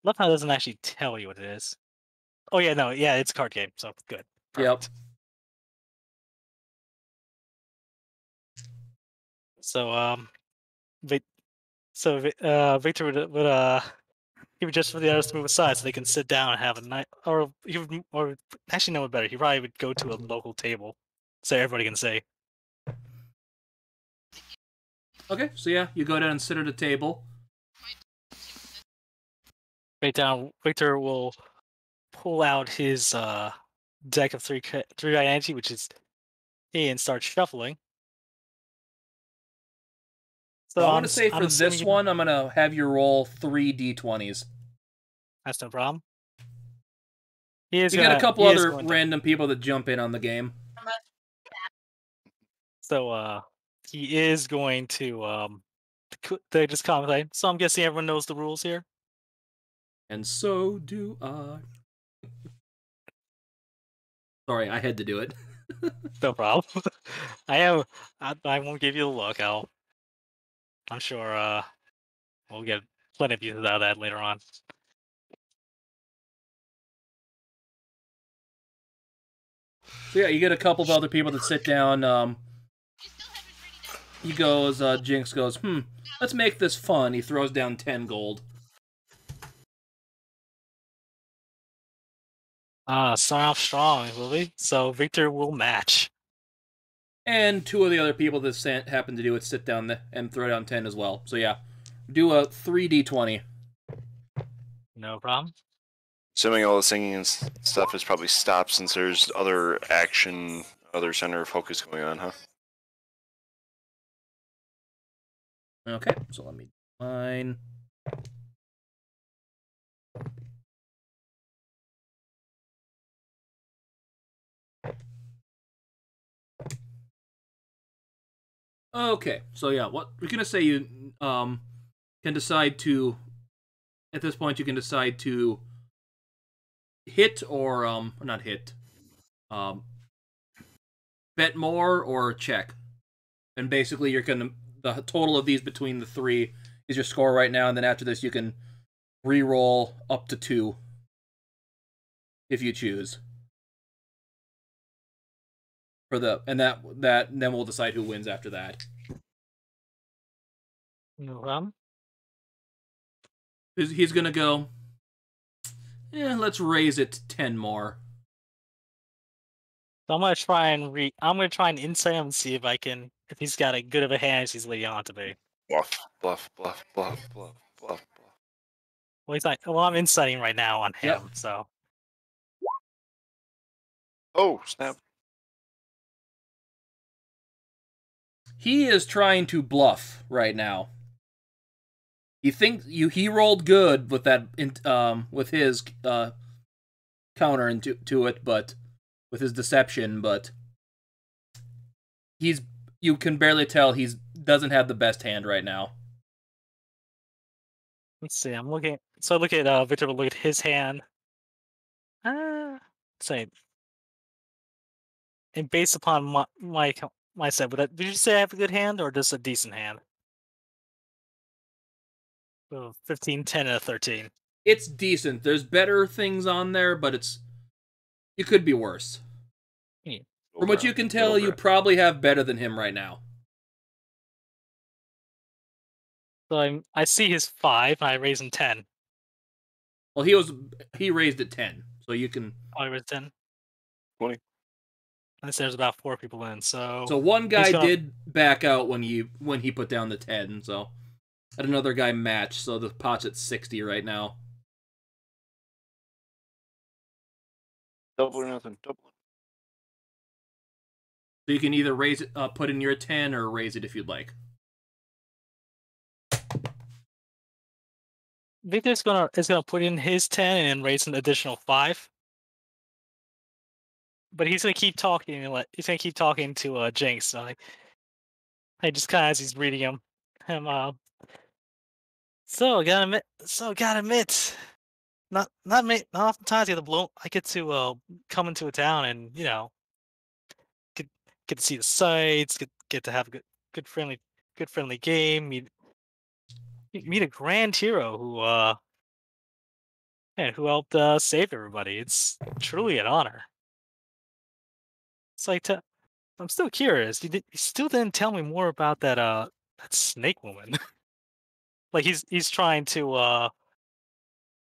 Love how it doesn't actually tell you what it is. Oh yeah, no, yeah, it's a card game. So good. Perfect. So Victor would he would just for the others to move aside so they can sit down and have a night, or he would, or actually no one better. He probably would go to a local table so everybody can say. Okay, so yeah, you go down and sit at a table. Right down, Victor will pull out his deck of three identity, which is A, and start shuffling. So Well, I'm gonna say I'm for assuming this one, I'm gonna have you roll 3 d20s. that's no problem. He is You gonna, got a couple he is other going to- random people that jump in on the game. So he is going to they just comment. So I'm guessing everyone knows the rules here. And so do I. Sorry, I had to do it. No problem. I won't give you the look. I'm sure we'll get plenty of uses out of that later on. So yeah, you get a couple of other people that sit down. He goes, Jinx goes, let's make this fun. He throws down 10 gold. Start off strong, will we? So Victor will match. And 2 of the other people that happen to do it sit down and throw down 10 as well. So yeah, do a 3d20. No problem. Assuming all the singing and stuff is probably stopped since there's other action, other center of focus going on, huh? Okay, so let me mine. Okay, so yeah, what we're gonna say you can decide to at this point you can decide to hit or not hit, bet more or check, and basically you're gonna the total of these between the 3 is your score right now, and then after this you can re-roll up to 2 if you choose for and then we'll decide who wins after that. No problem. He's gonna go. Let's raise it 10 more. So I'm gonna try and insight him and see if he's got a good of a hand as he's leading on to me. Bluff, bluff, bluff, bluff, bluff, bluff, bluff. Well, he's like, well, I'm inciting right now on him, Yep. so. Oh, snap. He is trying to bluff right now. He thinks he rolled good with that with his counter into it, but with his deception, but you can barely tell he doesn't have the best hand right now. Let's see. So I look at Victor. Will look at his hand. Say, and based upon my set, did you say I have a good hand or just a decent hand? 15, 10, and a 13. It's decent. There's better things on there, but it could be worse. Yeah. From what you can tell, you probably have better than him right now. So I see his 5, and I raise him 10. Well, he raised it 10, so you can. Oh, I raised 10. 20. And there's about 4 people in, so. So one guy did back out when he put down the 10, so. And another guy matched, so the pot's at 60 right now. Double or nothing. Double. So you can either raise it, put in your 10, or raise it if you'd like. Victor's gonna put in his 10 and raise an additional 5. But he's gonna keep talking. He's gonna keep talking to Jinx. So I just kind of as he's reading him. So gotta admit, not oftentimes I get to come into a town and get to see the sights, get to have a good friendly game, meet a grand hero who helped save everybody. It's truly an honor. It's like I'm still curious. He still didn't tell me more about that snake woman. Like he's trying to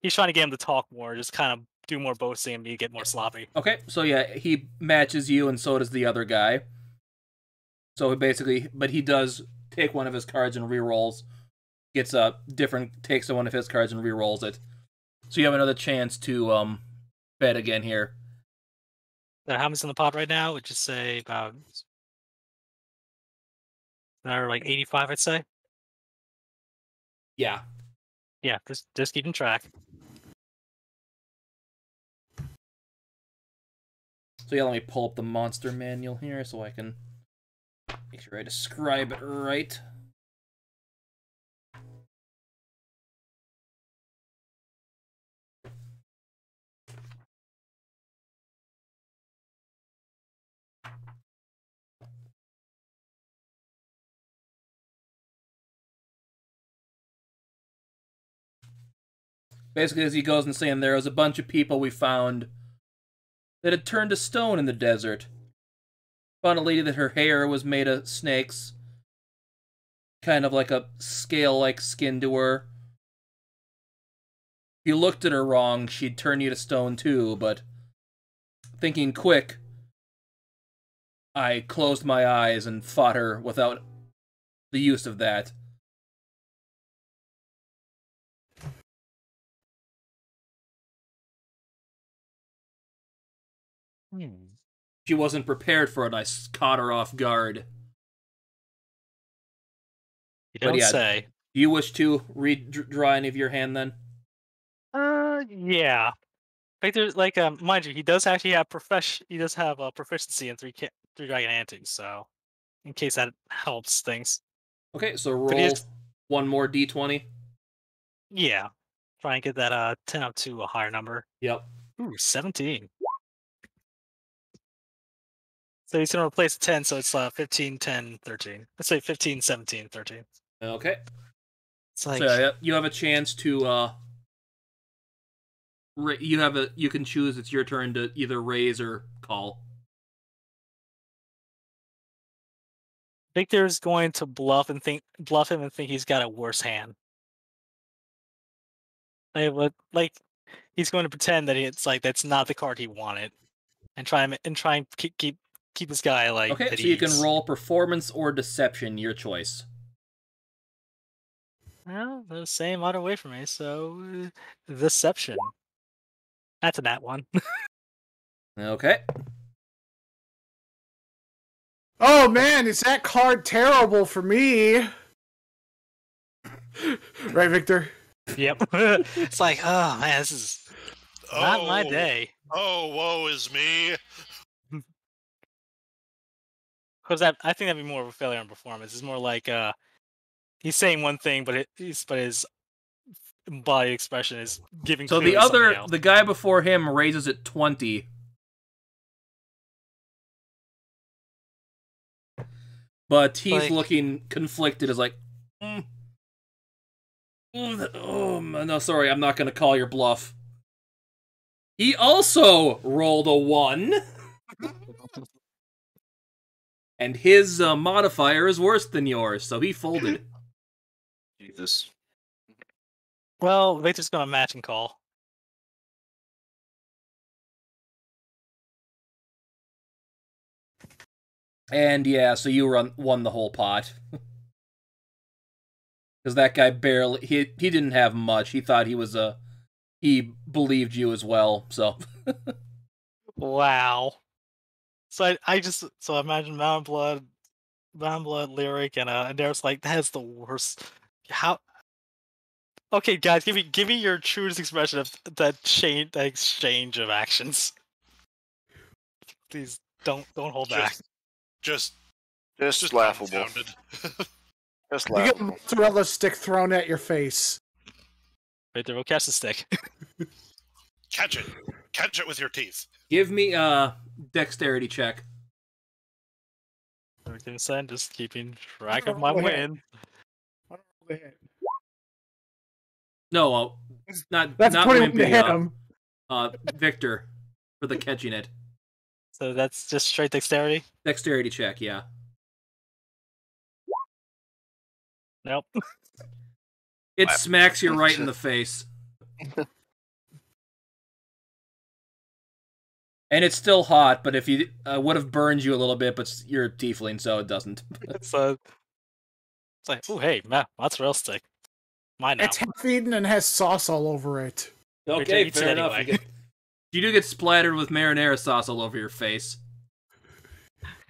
get him to talk more, just kind of do more boasting and me get more sloppy. Okay, so yeah, he matches you, and so does the other guy. So basically, but he does take one of his cards and re-rolls. Takes one of his cards and re-rolls it. So you have another chance to bet again here. How much in the pot right now? Would you say about like 85? I'd say. Yeah. Yeah, just keeping track. So yeah, let me pull up the monster manual here so I can make sure I describe it right. Basically, as he goes and saying, there was a bunch of people we found that had turned to stone in the desert. Found a lady that her hair was made of snakes. Kind of like a scale-like skin to her. If you looked at her wrong, she'd turn you to stone too, but thinking quick, I closed my eyes and fought her without the use of that. She wasn't prepared for it, and I caught her off guard. You don't say. Do you wish to draw any of your hand then? Yeah. Like there's like mind you, he does actually have a proficiency in three dragon antics, so in case that helps things. Okay, so roll one more d20. Yeah. Try and get that 10 up to a higher number. Yep. Ooh, 17. So he's gonna replace the 10, so it's 15, 10, 13. Let's say 15, 17, 13. Okay. It's like So you have a chance to you can choose. It's your turn to either raise or call. Victor's going to bluff him and think he's got a worse hand. He's going to pretend that it's like that's not the card he wanted, and try and keep this guy like. Okay, so you can roll performance or deception, your choice. Well, they're the same odd away from me, so deception. That's a nat one. Okay. Oh man, is that card terrible for me? Right, Victor? Yep. It's like, oh man, this is not my day. Oh, woe is me. Because I think that'd be more of a failure on performance. It's more like he's saying one thing, but his body expression is giving. So the guy before him raises it 20. But he's looking conflicted as like, oh, no, sorry, I'm not going to call your bluff. He also rolled a 1. And his modifier is worse than yours, so he folded. Jesus. Well, Victor's going to match and call. And yeah, so you won the whole pot. Because that guy barely... He didn't have much. He thought he was a... He believed you as well, so... Wow. So I imagine Mountain Blood lyric, and there's like, that's the worst. How... Okay, guys, give me your truest expression of that exchange of actions. Please don't hold back. Just laughable. Just laughable. You get a mozzarella stick thrown at your face. Right there, we'll catch the stick. Catch it with your teeth. Give me a dexterity check. Everything said, just keeping track of my win. No, not That's not putting him to Wimpy, hit him. Victor for the catching it. So that's just straight dexterity? Dexterity check, yeah. Nope. It smacks you right in the face. And it's still hot, but if you would have burned you a little bit, but you're a tiefling, so it doesn't. It's like, oh hey, mozzarella stick. Mine now. It's half-eaten and has sauce all over it. Okay, eats fair it enough. anyway. You do get splattered with marinara sauce all over your face.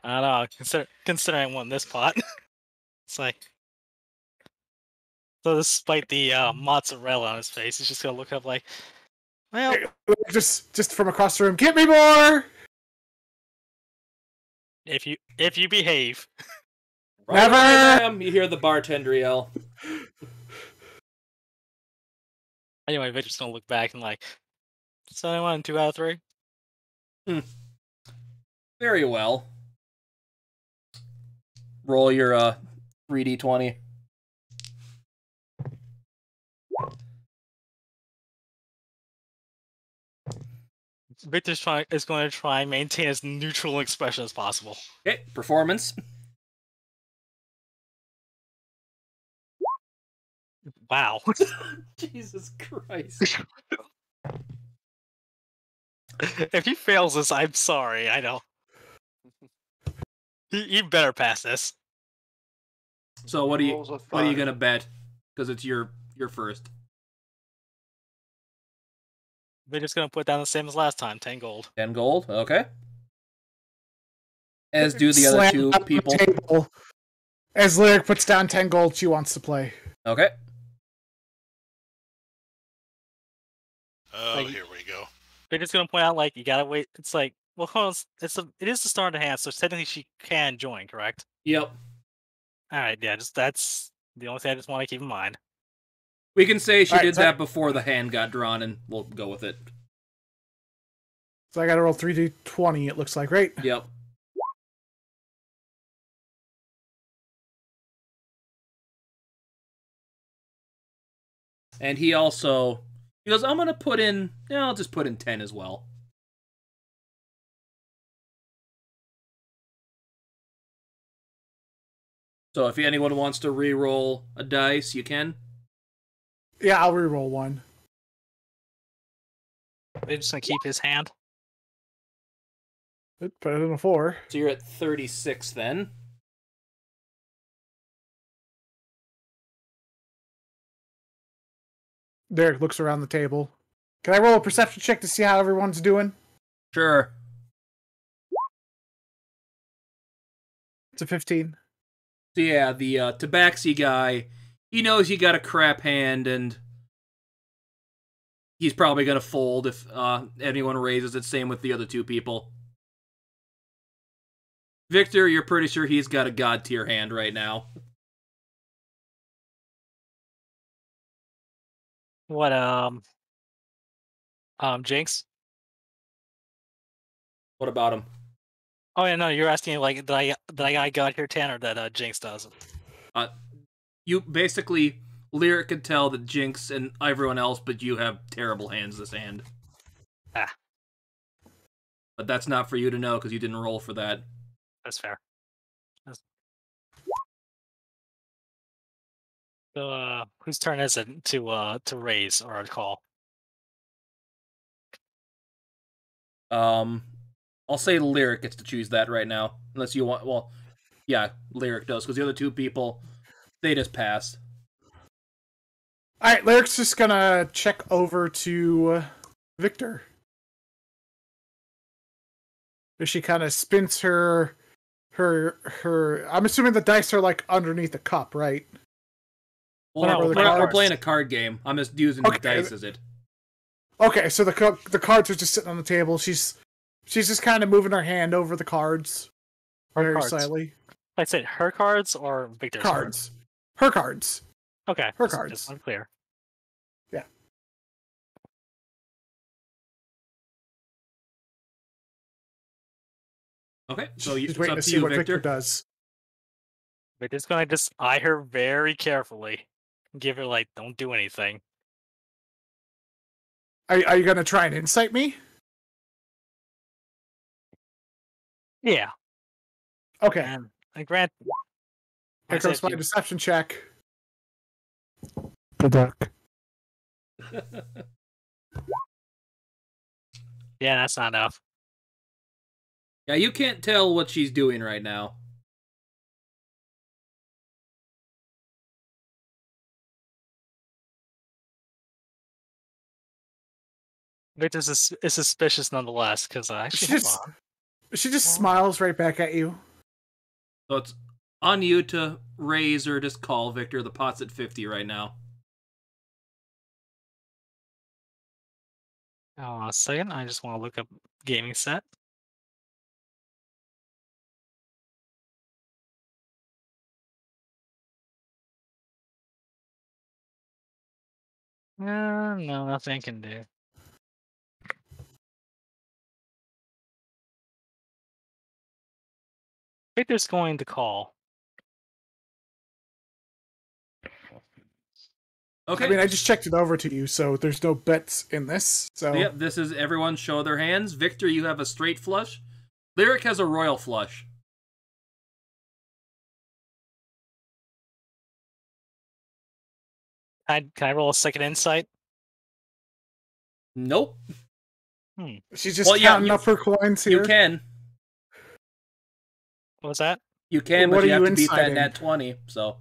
I don't know. Considering I won this pot, it's like. So despite the mozzarella on his face, he's just gonna look up like, well, Just from across the room, get me more! if you behave. Right Never! away, ma'am, you hear the bartender yell. Anyway, Victor's gonna look back and like, so I won 2 out of 3. Very well. Roll your 3d20. Victor's is going to try and maintain as neutral expression as possible. Okay, performance. Wow. Jesus Christ. If he fails this, I'm sorry. I know. He better pass this. So what are Rolls a you 5. gonna bet? Because it's your first. Victor's gonna put down the same as last time, 10 gold. 10 gold, okay. As do the other Slam two on the people. table. As Lyric puts down 10 gold, she wants to play. Okay. Oh, Like- here we go. Victor's gonna point out like you gotta wait. It's like, well, hold on. It is the start of the hand, so technically she can join, correct? Yep. All right, yeah. That's the only thing I just want to keep in mind. We can say she Alright, did so- that before the hand got drawn, and we'll go with it. So I gotta roll 3d20, it looks like, right? Yep. And he goes, I'm gonna put in, yeah, I'll just put in 10 as well. So if anyone wants to re-roll a dice, you can. Yeah, I'll re-roll one. They're just gonna keep his hand. Put it in a 4. So you're at 36 then. Derek looks around the table. Can I roll a perception check to see how everyone's doing? Sure. It's a 15. So yeah, the Tabaxi guy, he knows you got a crap hand, and he's probably gonna fold if anyone raises it. Same with the other two people. Victor, you're pretty sure he's got a god tier hand right now. What Jinx? What about him? Oh yeah, no, you're asking like that I got here 10 or that Jinx doesn't. You basically, Lyric could tell that Jinx and everyone else, but you have terrible hands this hand. Ah. But that's not for you to know because you didn't roll for that. That's fair. So whose turn is it to raise or call? I'll say Lyric gets to choose that right now, unless you want. Well, yeah, Lyric does because the other two people, they just pass. Alright, Lyric's just gonna check over to Victor. She kind of spins her. I'm assuming the dice are like underneath the cup, right? Well, No, we're, the we're cards. playing a card game. I'm just using the Okay. dice as it. Okay, so the cards are just sitting on the table. She's just kind of moving her hand over the cards very cards. slightly. I said her cards or Victor's Cards. Her cards. Okay, Her just cards. unclear. Yeah. Okay, so She's it's waiting up to to see you, what Victor Victor. does. Victor's gonna just eye her very carefully. Give her like, don't do anything. Are you gonna try and insight me? Yeah. Okay. And grant. Here I said comes my you- deception check. Good luck. Yeah, that's not enough. Yeah, you can't tell what she's doing right now. Victor's is suspicious nonetheless, because actually, hold on. She just smiles right back at you. So it's on you to raise or just call, Victor. The pot's at 50 right now. A second, I just want to look up gaming set. No, nothing can do. Victor's going to call. Okay. I mean, I just checked it over to you, so there's no bets in this. So Yep, this is everyone show their hands. Victor, you have a straight flush. Lyric has a royal flush. Can I roll a second insight? Nope. she's just counting you- up her coins here. You can. What was that? You can, What but are you have you to beat that inciting? nat 20, so.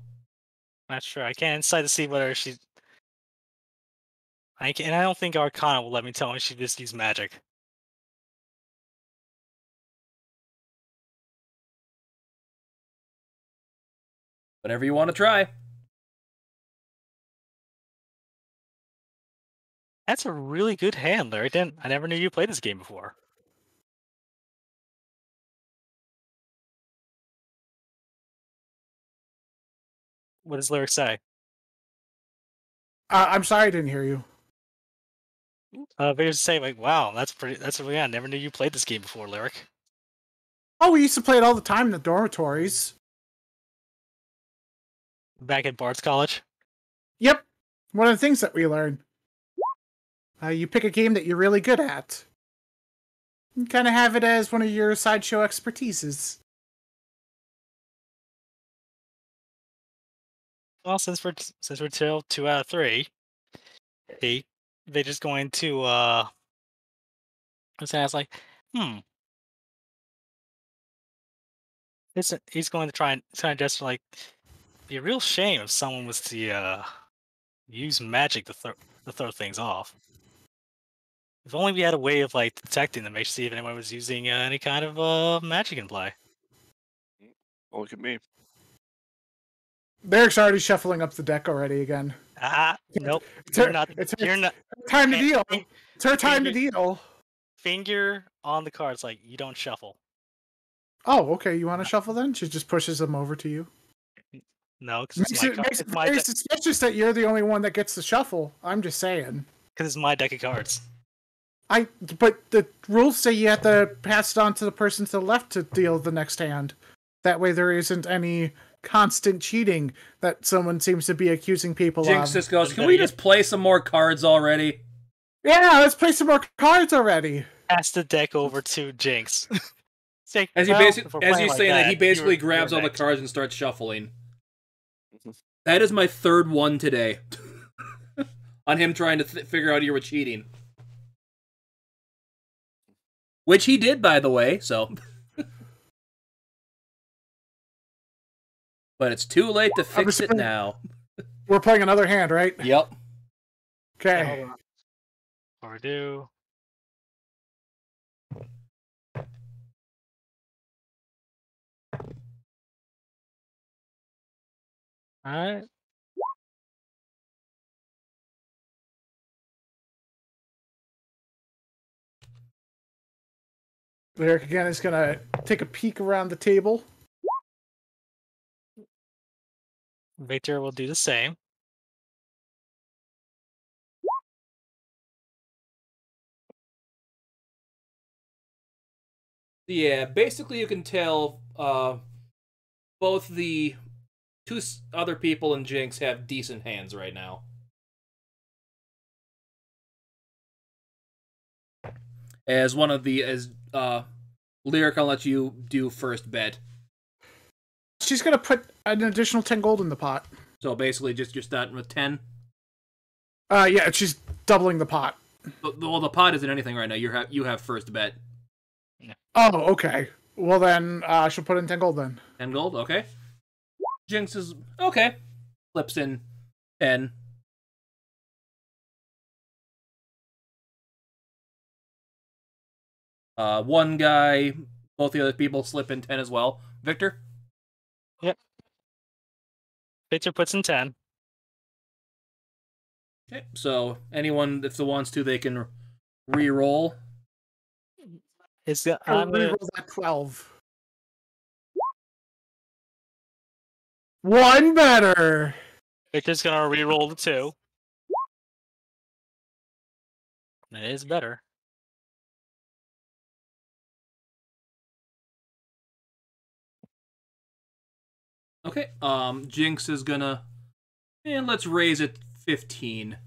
Not sure. I can't insight to see whether she's. I don't think Arcana will let me tell when she just used magic. Whatever you want to try. That's a really good hand, Larry. I never knew you played this game before. What does Lyric say? I'm sorry I didn't hear you. Victor's say like, "Wow, that's really. I never knew you played this game before, Lyric." Oh, we used to play it all the time in the dormitories. Back at Bard's College. Yep. One of the things that we learn. You pick a game that you're really good at. You kind of have it as one of your sideshow expertises. Well, since we're till 2 out of 3, they just going to I was like, he's going to try and just like be a real shame if someone was to use magic to throw things off. If only we had a way of like detecting them, to see if anyone was using any kind of magic in play. Oh, look at me. Derek's already shuffling up the deck already again. Nope. It's You're her- not. it's You're not. Time to deal. Fin- It's her time to deal. Finger on the cards, like you don't shuffle. Oh, okay. You want to shuffle then? She just pushes them over to you. No, because Makes it very suspicious that you're the only one that gets to shuffle. I'm just saying. it's my deck of cards. But the rules say you have to pass it on to the person to the left to deal the next hand. That way there isn't any constant cheating that someone seems to be accusing people Jinx of. just goes, can we just play some more cards already? Yeah, let's play some more cards already. Pass the deck over to Jinx. Say, As well, you if we're as playing you like say that, he basically you're grabs all the next. cards and starts shuffling. That is my third one today. On him trying to figure out you were cheating. Which he did, by the way, so. But it's too late to fix it now. We're playing another hand, right? Yep. Okay. Hold on. Or do. Alright. Lyric again is gonna take a peek around the table. Victor will do the same. Yeah, basically you can tell both the two other people and Jinx have decent hands right now. As Lyric, I'll let you do first bet. She's gonna put an additional 10 gold in the pot. So basically, just you're starting with 10. Yeah, she's doubling the pot. Well, the pot isn't anything right now. You have first bet. Oh, okay. Well then, she'll put in 10 gold then. 10 gold, okay. Jinx is okay. Flips in 10. One guy, both the other people slip in 10 as well. Victor? Victor puts in 10. Okay, so anyone, if it wants to, they can re-roll. I'm gonna Reroll that 12. One better. Victor's gonna re-roll the 2. It is better. Okay, Jinx is gonna... And let's raise it 15.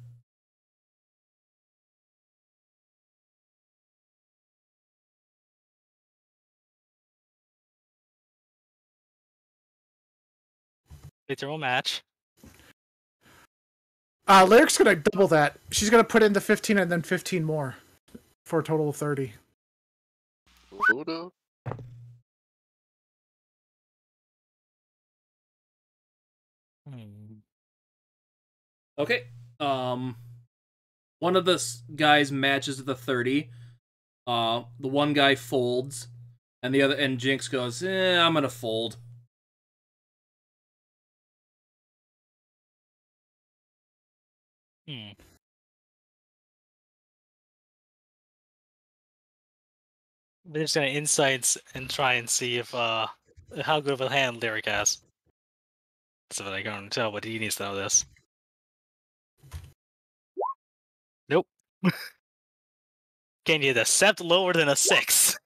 Victor will match. Lyric's gonna double that. She's gonna put in the 15 and then 15 more. For a total of 30. Odo? Okay, one of the guys matches the 30. The one guy folds, and the other, and Jinx goes, I'm gonna fold. They're just gonna insights and try and see if how good of a hand Lyric has. So that I can tell what he needs to know this. Nope. Can you accept lower than a 6?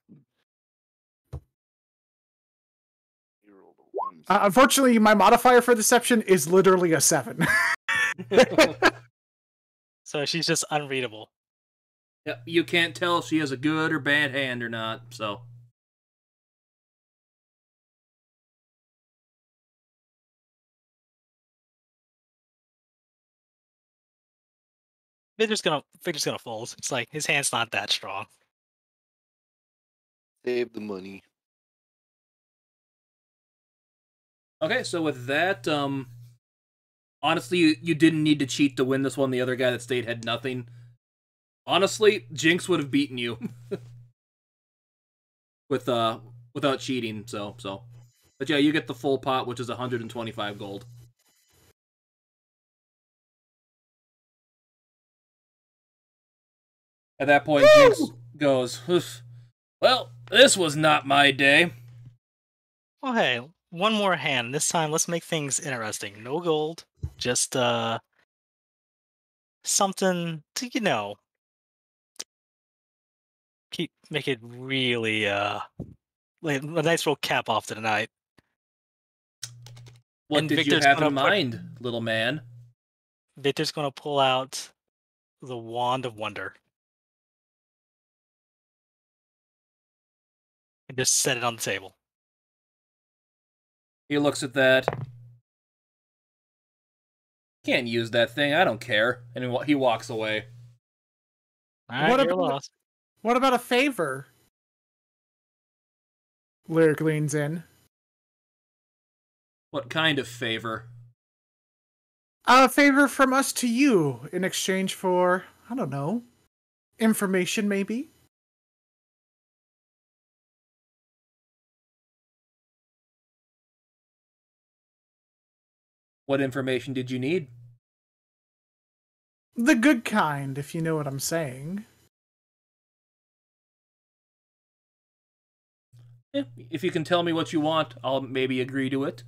You rolled a 1. Unfortunately, my modifier for deception is literally a 7. So she's just unreadable. Yeah, you can't tell if she has a good or bad hand or not, so... Victor's gonna fold. It's like his hand's not that strong. Save the money. Okay, so with that, honestly, you didn't need to cheat to win this one. The other guy that stayed had nothing. Honestly, Jinx would have beaten you. Without cheating, so. But yeah, you get the full pot, which is 125 gold. At that point, Woo! Jinx goes, well, this was not my day. Well, hey, one more hand. This time, let's make things interesting. No gold, just something to make it really like a nice little cap off to the night. What And did Victor's you have gonna in mind, little man? Victor's gonna pull out the Wand of Wonder and just set it on the table. He looks at that. Can't use that thing, I don't care. And he walks away. All right, What you're about- lost. What about a favor? Lyric leans in. What kind of favor? A favor from us to you in exchange for, I don't know, information maybe? What information did you need? The good kind, if you know what I'm saying. Yeah, if you can tell me what you want, I'll maybe agree to it.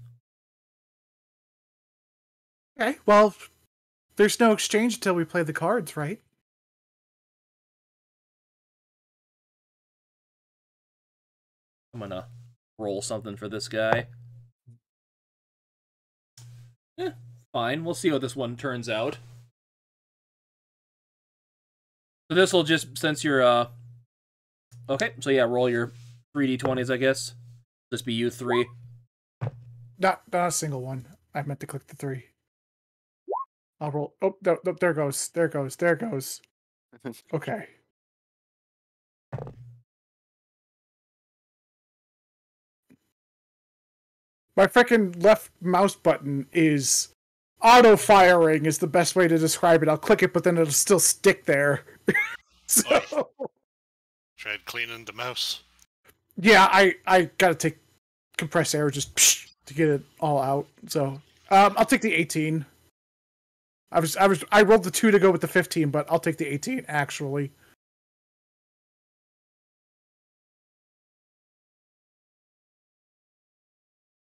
Okay, well, there's no exchange until we play the cards, right? I'm gonna roll something for this guy. Fine, we'll see how this one turns out. So this will just, since you're, okay, so yeah, roll your 3d20s, I guess. Just be you 3. Not a single one. I meant to click the 3. I'll roll. Oh, no, there goes. There goes. There goes. Okay. My freaking left mouse button is auto-firing is the best way to describe it. I'll click it, but then it'll still stick there. So, Tried cleaning the mouse. yeah, I gotta take compressed air just to get it all out. So, I'll take the 18. I rolled the 2 to go with the 15, but I'll take the 18 actually.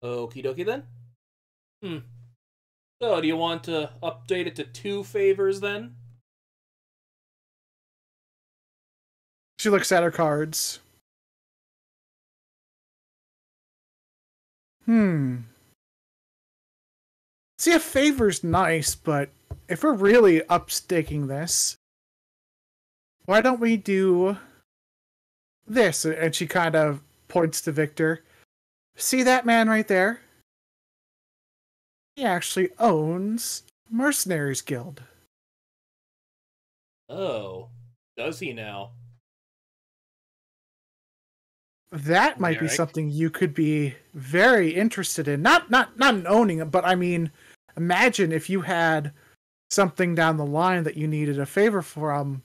Okie dokie then. So, do you want to update it to 2 favors then? She looks at her cards. See, a favor's nice, but if we're really upstaking this, why don't we do this? And she kind of points to Victor. See that man right there? He actually owns Mercenaries Guild. Oh, does he now? That might be Derek? something you could be very interested in. Not in owning it, but I mean, imagine if you had something down the line that you needed a favor from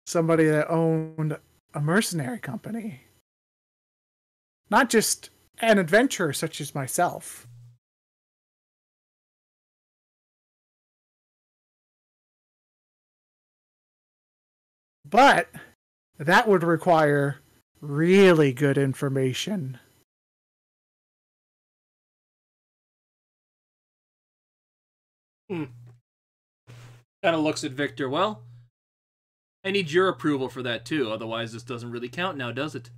somebody that owned a mercenary company. Not just an adventurer such as myself. But that would require really good information. Kind of looks at Victor. Well, I need your approval for that too, otherwise this doesn't really count now, does it?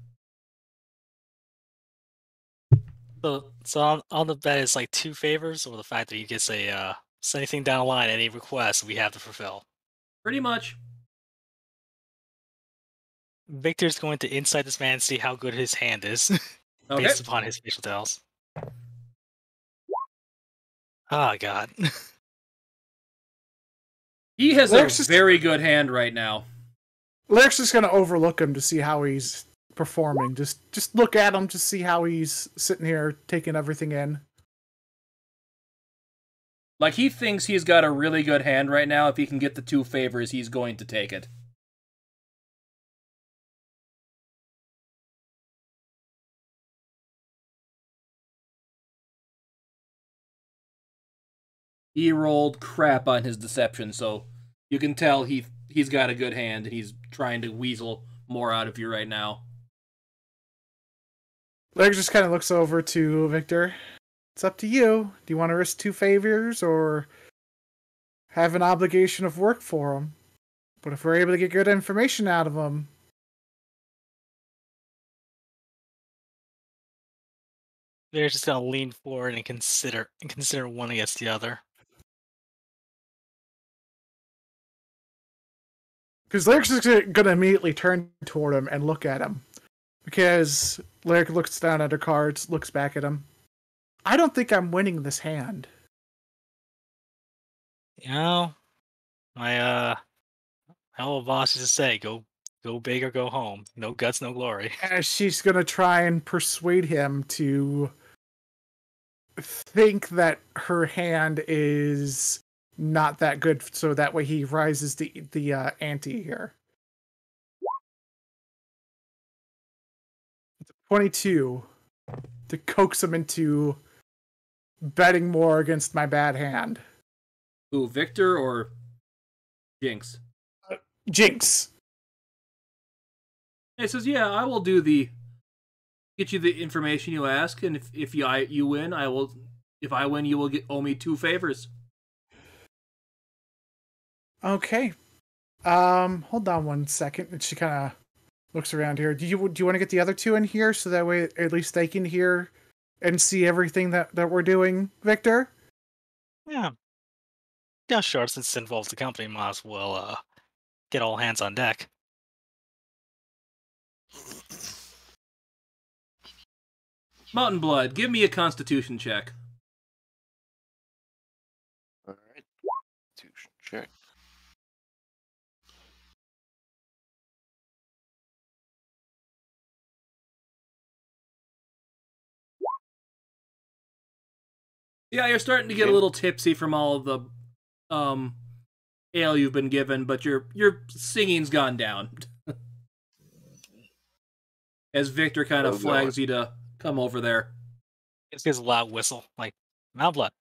So on the bet is like 2 favors, or the fact that he gets a so anything down the line, any request we have to fulfill. Pretty much. Victor's going to insight this man and see how good his hand is, Okay. based upon his facial tells. Oh god. He has Lex a is- very good hand right now. Lyric's just gonna overlook him to see how he's performing. Just look at him to see how he's sitting here taking everything in. Like, he thinks he's got a really good hand right now. If he can get the 2 favors, he's going to take it. He rolled crap on his deception, so you can tell he's got a good hand, and he's trying to weasel more out of you right now. Lyric just kind of looks over to Victor. It's up to you. Do you want to risk 2 favors or have an obligation of work for him? But if we're able to get good information out of him, They're just gonna lean forward and consider one against the other. because Lyric's just going to immediately turn toward him and look at him. Because Lyric looks down at her cards, looks back at him. I don't think I'm winning this hand. You know, my old boss used to say, go big or go home. No guts, no glory. And she's going to try and persuade him to think that her hand is not that good, so that way he rises the ante here. It's a 22 to coax him into betting more against my bad hand. Who, Victor or Jinx? Jinx. He says, "Yeah, I will get you the information you ask, and if you win, I will. If I win, you will owe me 2 favors." Okay. Hold on one second. And she kind of looks around here. Do you want to get the other 2 in here so that way at least they can hear and see everything that we're doing, Victor? Yeah. Yeah, sure. Since it involves the company, might as well get all hands on deck. Mountain Blood, give me a Constitution check. All right. Constitution check. Yeah, you're starting to get a Okay. little tipsy from all of the ale you've been given, but your singing's gone down. As Victor kind of Oh, flags you to come over there. It gives a loud whistle, like Mount Blood.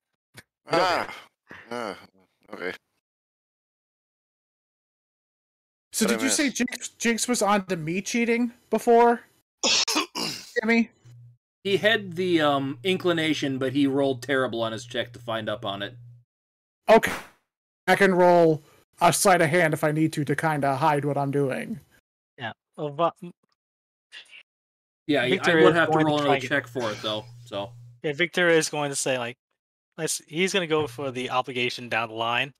Get over here. Okay. So What I did you say missed? Jinx was on to me cheating before, Jimmy? He had the inclination, but he rolled terrible on his check to find up on it. Okay. I can roll a sleight of hand if I need to kind of hide what I'm doing. Yeah. Well, Yeah, Victor I would is have to going to roll try another and get- check for it, though. So yeah, Victor is going to say like, he's going to go for the obligation down the line,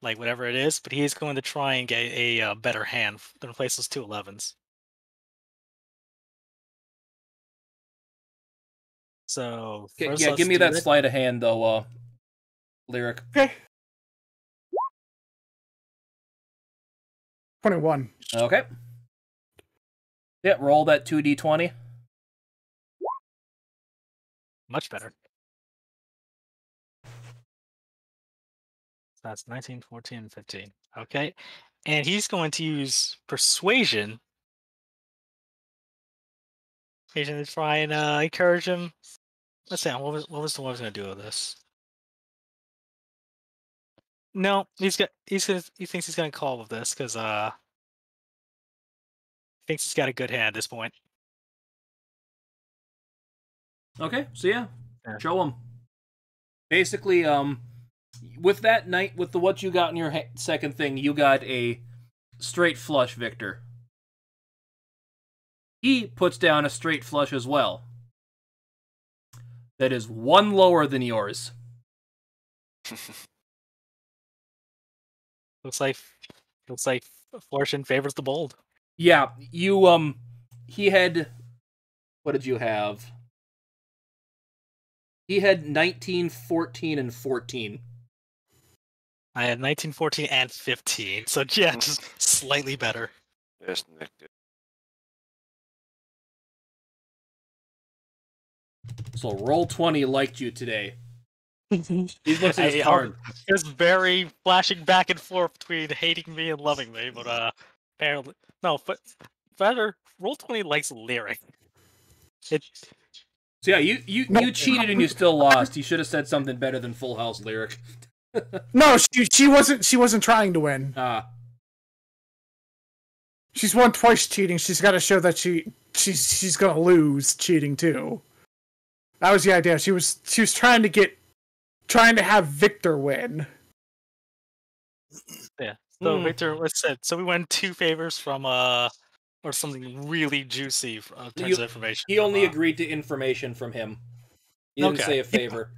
like whatever it is, but he's going to try and get a better hand than replace those 2 11s. So first, yeah, let's give me do that it. sleight of hand, though, Lyric. Okay. 21. Okay. Yeah, roll that 2d20. Much better. So that's 19, 14, and 15. Okay. And he's going to use persuasion. To try and encourage him. Let's see, what was the one I was going to do with this? No, he thinks he's going to call with this because he thinks he's got a good hand at this point. Okay, so yeah, Yeah. show him. Basically, with that night, with the what you got in your second thing, you got a straight flush, Victor. He puts down a straight flush as well. That is 1 lower than yours. Looks like fortune favors the bold. Yeah, you he had, what did you have? He had 19, 14, and 14. I had 19, 14, and 15. So yeah, just slightly better. Yes, Nick did. So Roll20 liked you today. He looks at his I- card. It's very flashing back and forth between hating me and loving me, but apparently no. But better, Roll20 likes lyric. It So yeah, you cheated and you still lost. You should have said something better than Full House Lyric. No, she wasn't trying to win. She's won twice cheating. She's got to show that she's gonna lose cheating too. That was the idea. She was trying to have Victor win. yeah. So Victor, let's say so we won 2 favors from or something really juicy in terms of information. He only agreed to information from him. He didn't say a favor.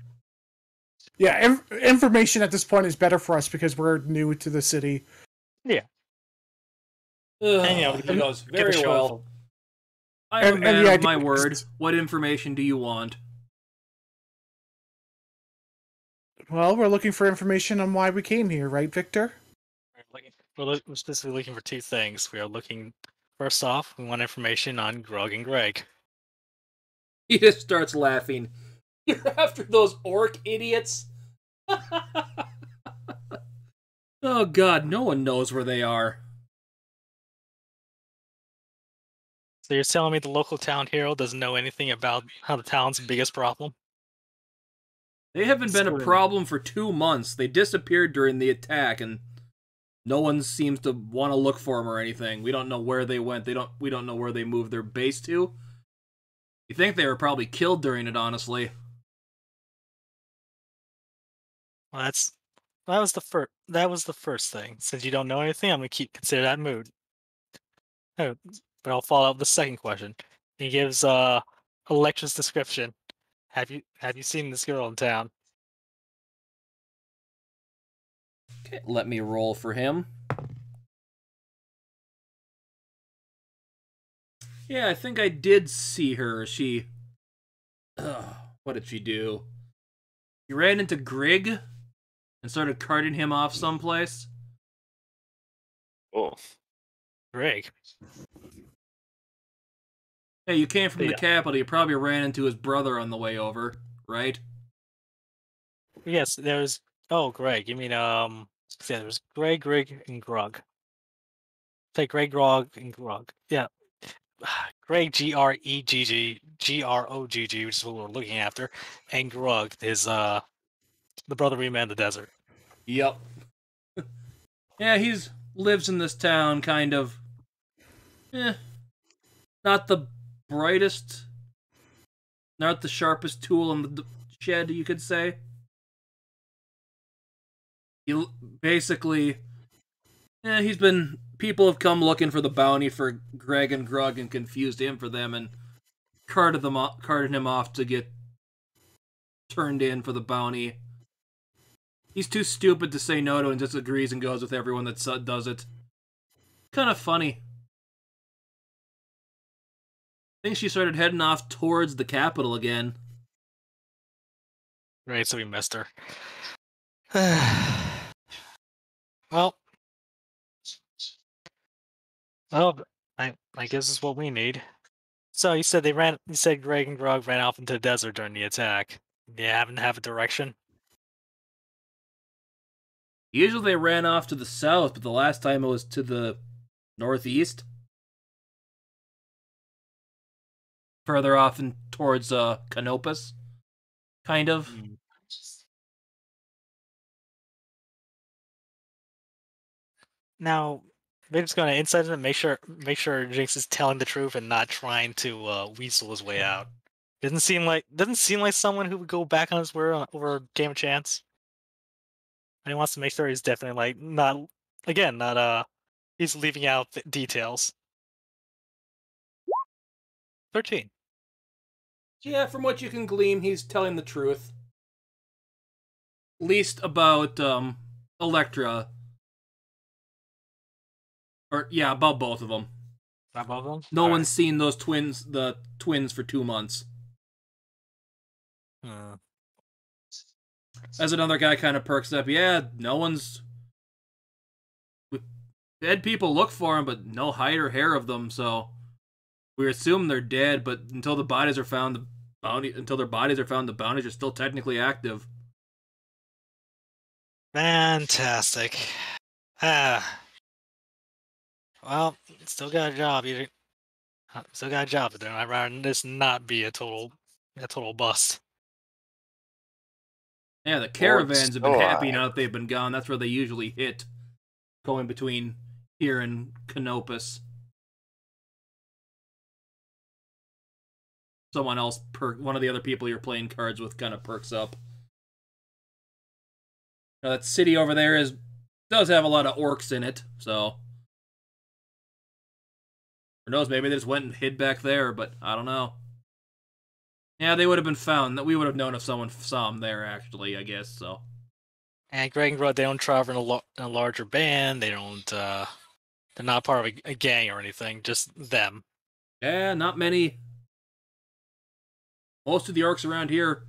Yeah, information at this point is better for us because we're new to the city. Yeah. Ugh, he goes, very well. I am a And man the of idea my is- word. What information do you want? Well, we're looking for information on why we came here, right, Victor? We're specifically looking for 2 things. We are looking, first off, we want information on Grog and Greg. He just starts laughing. You're after those orc idiots? Oh god, no one knows where they are. So you're telling me the local town hero doesn't know anything about how the town's biggest problem? They haven't been a Sort of. problem for 2 months. They disappeared during the attack, and no one seems to want to look for them or anything. We don't know where they went. We don't know where they moved their base to. You think they were probably killed during it, honestly. Well, that was the first thing. Since you don't know anything, I'm gonna consider that mood. Oh, but I'll follow up with the second question. He gives Electra's description. Have you seen this girl in town? Okay, let me roll for him. Yeah, I think I did see her. She what did she do? She ran into Grig and started carting him off someplace. Oh, Greg. Hey, you came from the Yeah. capital. You probably ran into his brother on the way over, right? Yes, there's. Oh, Greg. You mean yeah, there's Greg, and Grug. Say Greg, Grog, and Grug. Yeah. Greg, Grogg, which is what we're looking after, and Grug is the brother we met in the desert. Yep. Yeah, he's lives in this town, kind of. Not the brightest, not the sharpest tool in the shed, you could say. He basically, he's been. People have come looking for the bounty for Greg and Grug and confused him for them and carted him off to get turned in for the bounty. He's too stupid to say no to and just agrees and goes with everyone that does it. Kind of funny. I think she started heading off towards the capital again. Right, so we missed her. Well, I guess this is what we need. So you said You said Greg and Grog ran off into the desert during the attack. Do you happen to have a direction? Usually they ran off to the south, but the last time it was to the northeast. Further off and towards Canopus, kind of. Now, we're just going to insight it and make sure Jinx is telling the truth and not trying to weasel his way out. Doesn't seem like someone who would go back on his word over a game of chance. And he wants to make sure he's definitely not he's leaving out details. 13. Yeah, from what you can glean, he's telling the truth. Least about Electra. Or yeah, about both of them. About them? No one's seen the twins for 2 months. As another guy kind of perks up, yeah, no one's. Dead people look for them, but no hide or hair of them, so we assume they're dead. But until the bodies are found, the bounties are still technically active. Fantastic. Well, still got a job. Still got a job to do. I'd rather this not be a total bust. Yeah, the caravans have been happy alive. now that they've been gone. That's where they usually hit, going between here and Canopus. Someone else, one of the other people you're playing cards with, kind of perks up. Now, that city over there does have a lot of orcs in it, so who knows? Maybe they just went and hid back there, but I don't know. Yeah, they would have been found. That we would have known if someone saw them there. Actually, I guess so. And Greg and Rod, they don't travel in a larger band. They don't. They're not part of a gang or anything. Just them. Yeah, not many. Most of the orcs around here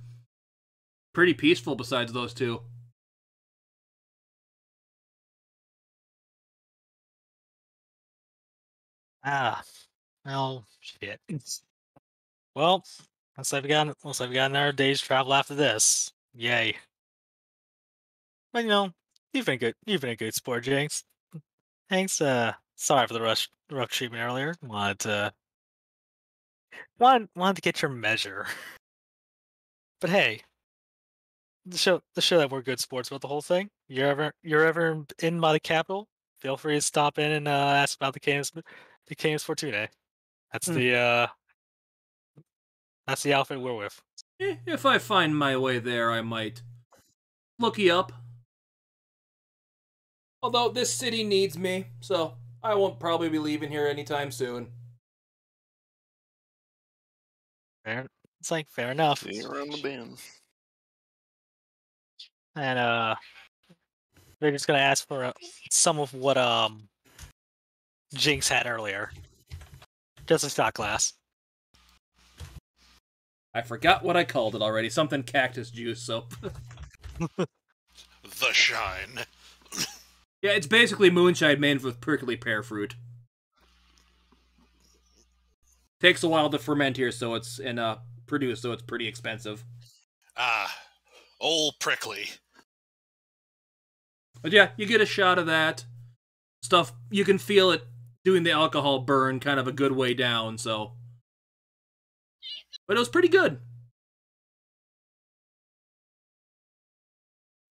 pretty peaceful. Besides those two. Well, shit. Well, once I've got another day's travel after this. Yay. But you've been good. You've been a good sport, Jinx. Thanks. Sorry for the rough treatment earlier. Wanted to get your measure. But hey, the show that we're good sports about the whole thing. You're ever in by the capital? Feel free to stop in and ask about the Canis Fortune. That's that's the outfit we're with. If I find my way there, I might look you up. Although this city needs me, so I won't probably be leaving here anytime soon. Fair. It's fair enough. See you around the bend. And they're just gonna ask for some of what Jinx had earlier. Just a shot glass. I forgot what I called it already. Something cactus juice, so... The shine. Yeah, it's basically moonshine made with prickly pear fruit. Takes a while to ferment here, so it's produce, so it's pretty expensive. Ah, old prickly. But yeah, you get a shot of that stuff. You can feel it doing the alcohol burn kind of a good way down, so... But it was pretty good.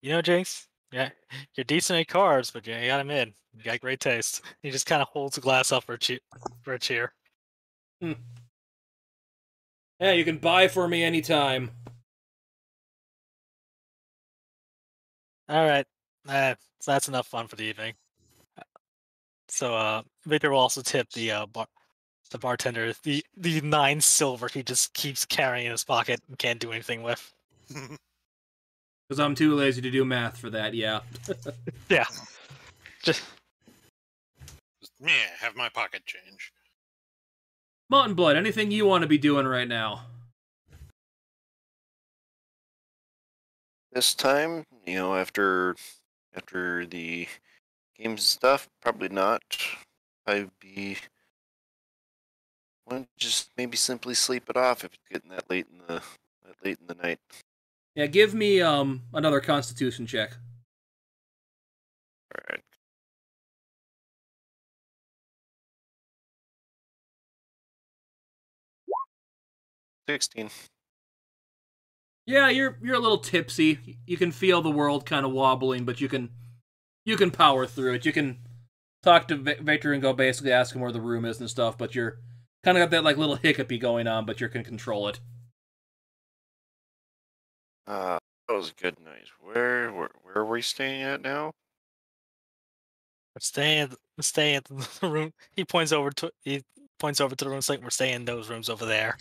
You know, Jinx, yeah, you're decent at cards, but yeah, you got him in. You got great taste. He just kind of holds the glass up for a cheer. Yeah, you can buy for me anytime. All right, so that's enough fun for the evening. So, Victor will also tip the bartender the 9 silver he just keeps carrying in his pocket and can't do anything with. Because I'm too lazy to do math for that, yeah. Yeah, just Yeah, have my pocket change. Mountain Blood, anything you want to be doing right now? This time, after the games and stuff, probably not. I'd be want to just maybe simply sleep it off if it's getting that late in the night. Yeah, give me another Constitution check. All right. $16. Yeah, you're a little tipsy. You can feel the world kind of wobbling, but you can power through it. You can talk to Victor and go basically ask him where the room is and stuff, but you're kind of got that like little hiccupy going on, but you can control it. That was a good night. Where are we staying at now? stay at the room. He points over to the room. It's like we're staying in those rooms over there.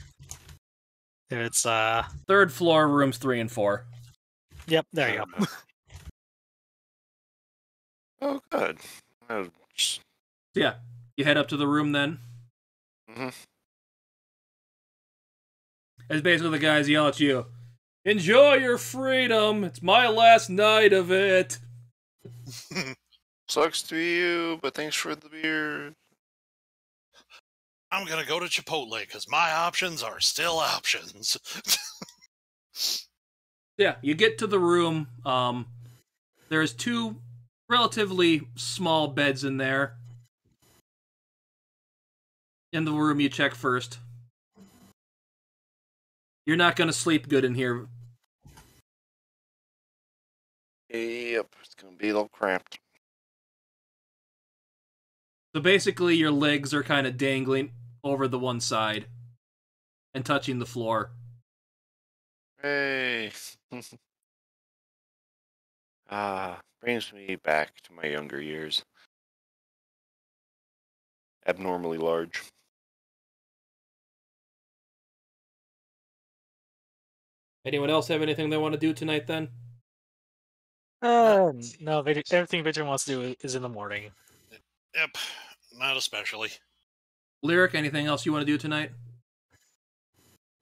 It's 3rd floor, rooms 3 and 4. Yep, there you go. Oh, good. Yeah, you head up to the room then. Mm-hmm. As basically the guys yell at you, "Enjoy your freedom! It's my last night of it!" Sucks to be you, but thanks for the beer. I'm gonna go to Chipotle because my options are still options. Yeah, you get to the room. There's 2 relatively small beds in there. In the room you check first. You're not gonna sleep good in here. Yep, it's gonna be a little cramped. So basically your legs are kind of dangling over the one side and touching the floor. Hey. Brings me back to my younger years. Abnormally large. Anyone else have anything they want to do tonight then? No, everything Victor wants to do is in the morning. Yep, not especially. Lyric, anything else you want to do tonight?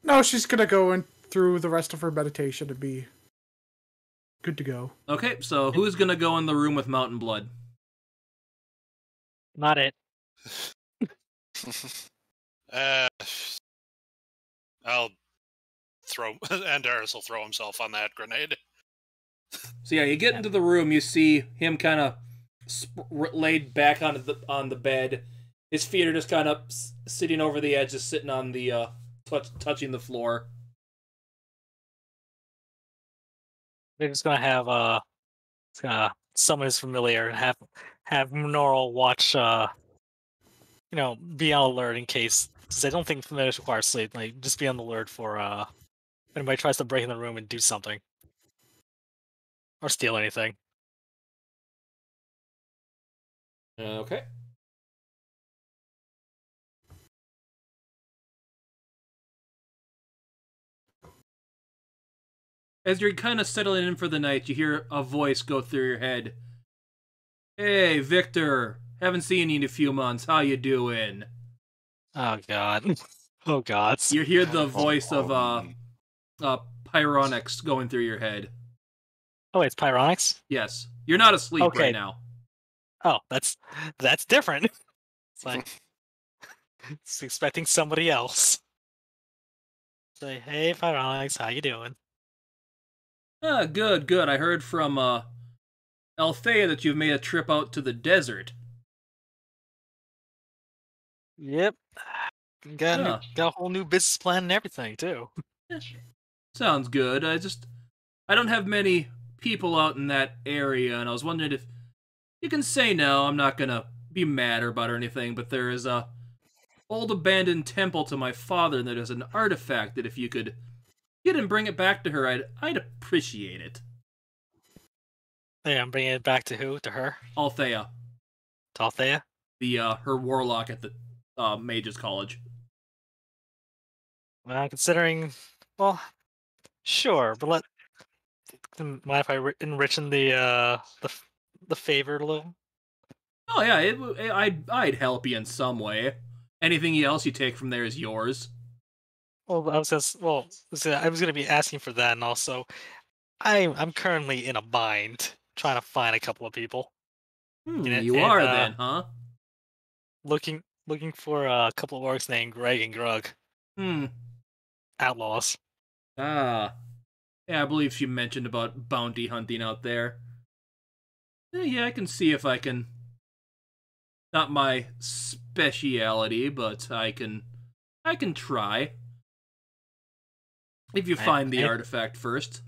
No, she's gonna go in through the rest of her meditation and be good to go. Okay, so who's gonna go in the room with Mountain Blood? Not it. I'll throw, and Darius will throw himself on that grenade. So yeah, you get into the room, you see him kind of laid back on the bed. His feet are just kind of sitting over the edge, just sitting on the touching the floor. They're just gonna have summon his familiar and have Norl watch be on alert in case, because I don't think familiars require sleep. Like, just be on the alert for if anybody tries to break in the room and do something or steal anything. Okay. As you're kind of settling in for the night, you hear a voice go through your head. "Hey, Victor. Haven't seen you in a few months. How you doing?" Oh god. Oh god. You hear the voice of pyronics going through your head. Oh, wait, it's pyronics? Yes. You're not asleep Okay. right now. Oh, that's different. It's like it's expecting somebody else. Say, hey, pyronics, how you doing? Good, good. I heard from Altair that you've made a trip out to the desert. Yep. Got Huh. got a whole new business plan and everything too. Sounds good. I don't have many people out in that area, and I was wondering if you can say no. I'm not gonna be mad about or anything, but there is a old abandoned temple to my father, and there's an artifact that if you could get and bring it back to her, I'd appreciate it. Hey, I'm bringing it back to who? To her? Althea, To Althea? the her warlock at the mages college. Well, considering, well, sure, but mind if I enrichen the favor a little? Oh yeah, I'd help you in some way. Anything else you take from there is yours. Well, I was gonna be asking for that, and also, I'm currently in a bind trying to find a couple of people. You and, are then, huh? Looking for a couple of orcs named Greg and Grug, Hmm. outlaws. Ah. Yeah, I believe she mentioned about bounty hunting out there. Yeah, I can see if I can. Not my speciality, but I can try. If you find the artifact first.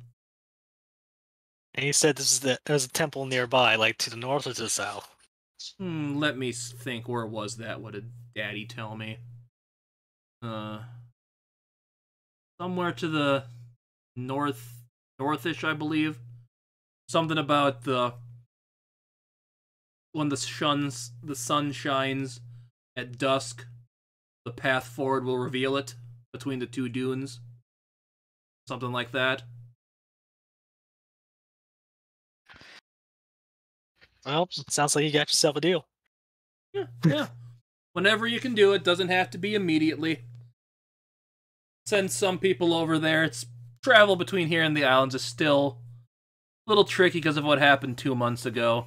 And he said there's a temple nearby, like to the north or to the south. Let me think. Where was that? What did Daddy tell me? Somewhere to the northish, I believe. Something about when the sun shines at dusk, the path forward will reveal it between the two dunes. Something like that. Well, sounds like you got yourself a deal. Yeah. Whenever you can do it, doesn't have to be immediately. Send some people over there. It's travel between here and the islands is still a little tricky because of what happened 2 months ago.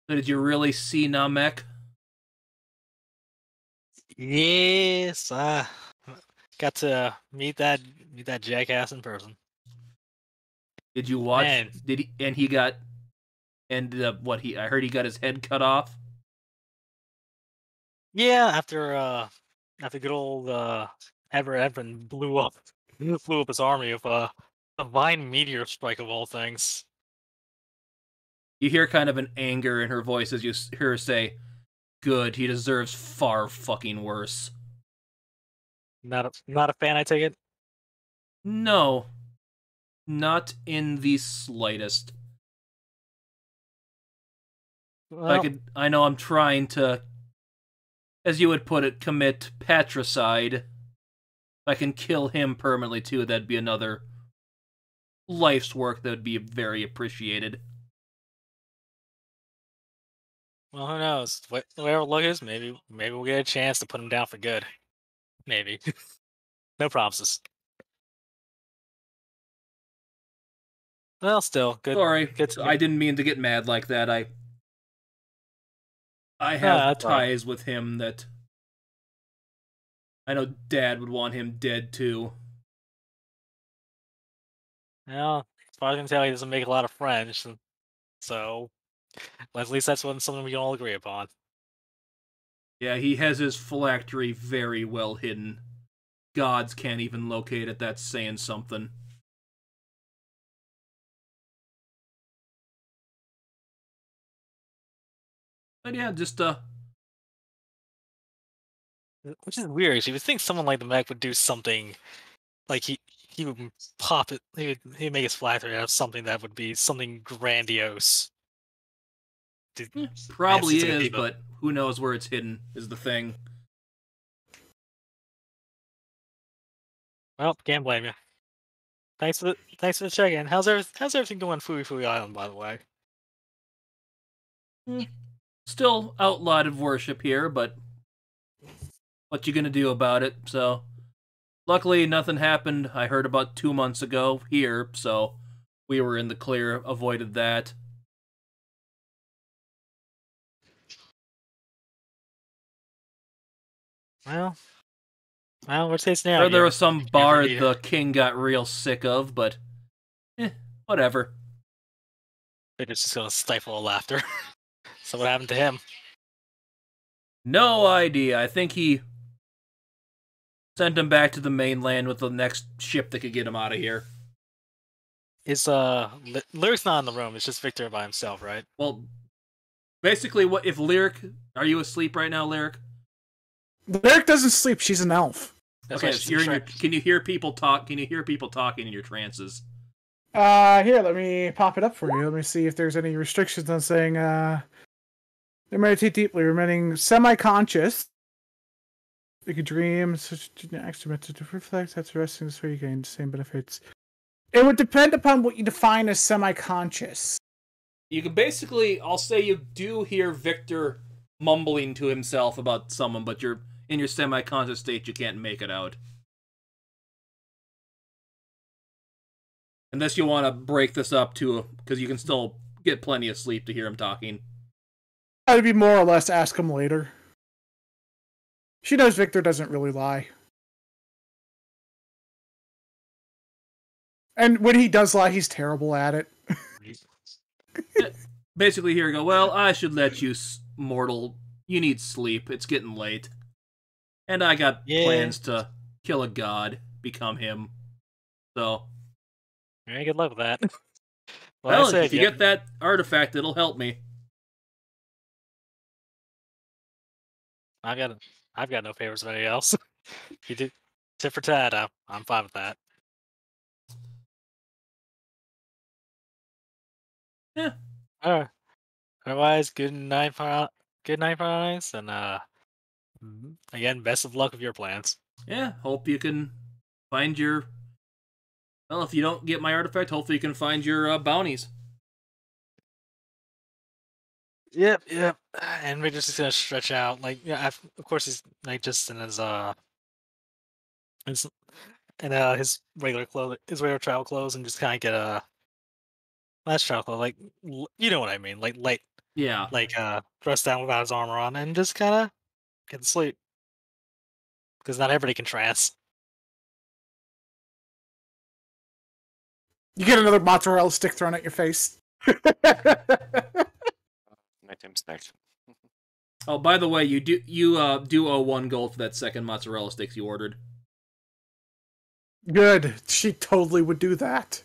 So did you really see Namek? Yes, got to meet that jackass in person. Did you watch? Man. Did he? And he ended up what he? I heard he got his head cut off. Yeah, after good old Edwin blew up his army of a divine meteor strike of all things. You hear kind of an anger in her voice as you hear her say, "Good, he deserves far fucking worse." Not a fan, I take it. No, not in the slightest. Well, I know I'm trying to, as you would put it, commit patricide. If I can kill him permanently too, that'd be another life's work that would be very appreciated. well, who knows? Whatever luck is, maybe we'll get a chance to put him down for good. Maybe. No promises. Well, still good. Sorry, Good to I didn't mean to get mad like that. I have that's all right. ties with him that I know Dad would want him dead too. Well, as far as I can tell, he doesn't make a lot of friends, so at least that's something we can all agree upon. Yeah, he has his phylactery very well hidden. Gods can't even locate it. That's saying something. But yeah, just Which is weird. 'Cause you would think someone like the Meg would do something like he would pop it. He'd make his flattery out of something that would be something grandiose. probably Nancy to is, people. but who knows where it's hidden is the thing. Well, can't blame you. Thanks for the check-in. How's everything going on Fui Fui Island, by the way? Still outlawed of worship here, but what you gonna do about it? So Luckily, nothing happened. I heard about 2 months ago here, so we were in the clear, avoided that. Well, worst case scenario. Or there here. was some If you ever bar need- the king got real sick of, but whatever. Victor's just gonna stifle a laughter. So what happened to him? No idea. I think he sent him back to the mainland with the next ship that could get him out of here. Is Lyric's not in the room. It's just Victor by himself, right? Well, basically, what if Lyric? Are you asleep right now, Lyric? Lyric doesn't sleep. She's an elf. That's Okay, why so she's you're in in your, tra- can you hear people talk? Can you hear people talking in your trances? Here, let me pop it up for you. Let me see if there's any restrictions on saying, they meditate deeply, remaining semi-conscious. They could dream, such an extra method to reflect, that's resting this way you gain the same benefits. It would depend upon what you define as semi-conscious. You can basically, I'll say you do hear Victor mumbling to himself about someone, but you're in your semi-conscious state, you can't make it out. Unless you want to break this up to, because you can still get plenty of sleep to hear him talking. I'd be more or less ask him later. She knows Victor doesn't really lie. And when he does lie, he's terrible at it. Basically, here you go. Well, I should let you, mortal. You need sleep. It's getting late. And I got plans to kill a god, become him. So, Yeah, good luck with that. well, I said, if you get that artifact, it'll help me. I've got no favors of anybody else. You do tit for tat. I'm fine with that. Yeah. Alright. Otherwise, good night, guys, and again, best of luck with your plans. Yeah, hope you can find your... Well, if you don't get my artifact, hopefully you can find your bounties. Yep. And we're just gonna stretch out, like, yeah. Of course, he's like just in his his regular clothes, his regular travel clothes, and just kind of get a last travel clothes, like you know what I mean, like light, Yeah. like dress down without his armor on, and just kind of get to sleep because not everybody can trance. You get another mozzarella stick thrown at your face. Nighttime snacks. Oh, by the way, you do owe 1 gold for that second mozzarella sticks you ordered. Good. She totally would do that.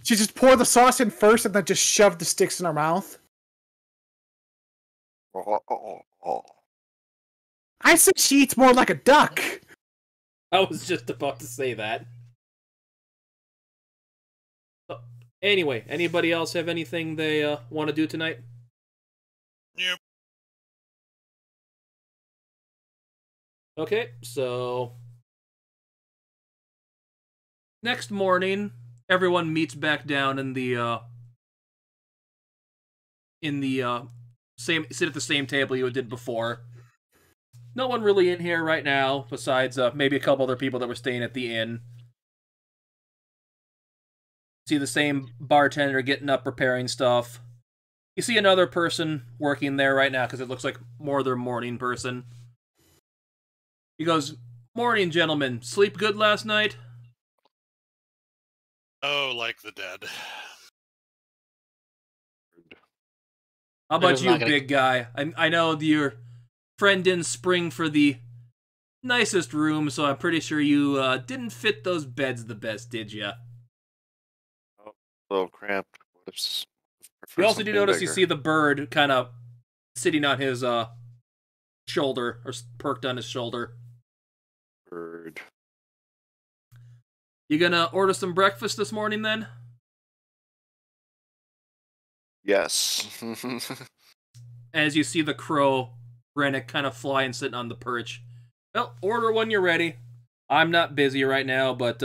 She just pour the sauce in first and then just shove the sticks in her mouth. I said she eats more like a duck. I was just about to say that. Anyway, anybody else have anything they want to do tonight? Yep. Okay, so next morning, everyone meets back down in the same sit at the same table you did before. No one really in here right now, besides maybe a couple other people that were staying at the inn. See the same bartender getting up, preparing stuff. You see another person working there right now, because it looks like more their morning person. He goes, "Morning, gentlemen. Sleep good last night?" Oh, like the dead. How about There's you, not gonna- big guy? I know your friend didn't spring for the nicest room, so I'm pretty sure you didn't fit those beds the best, did ya? A little cramped. You also do notice you see the bird kind of sitting on his shoulder, or perked on his shoulder. Bird. You gonna order some breakfast this morning, then? Yes. As you see the crow, Rennick, kind of flying, sitting on the perch. Well, order when you're ready. I'm not busy right now, but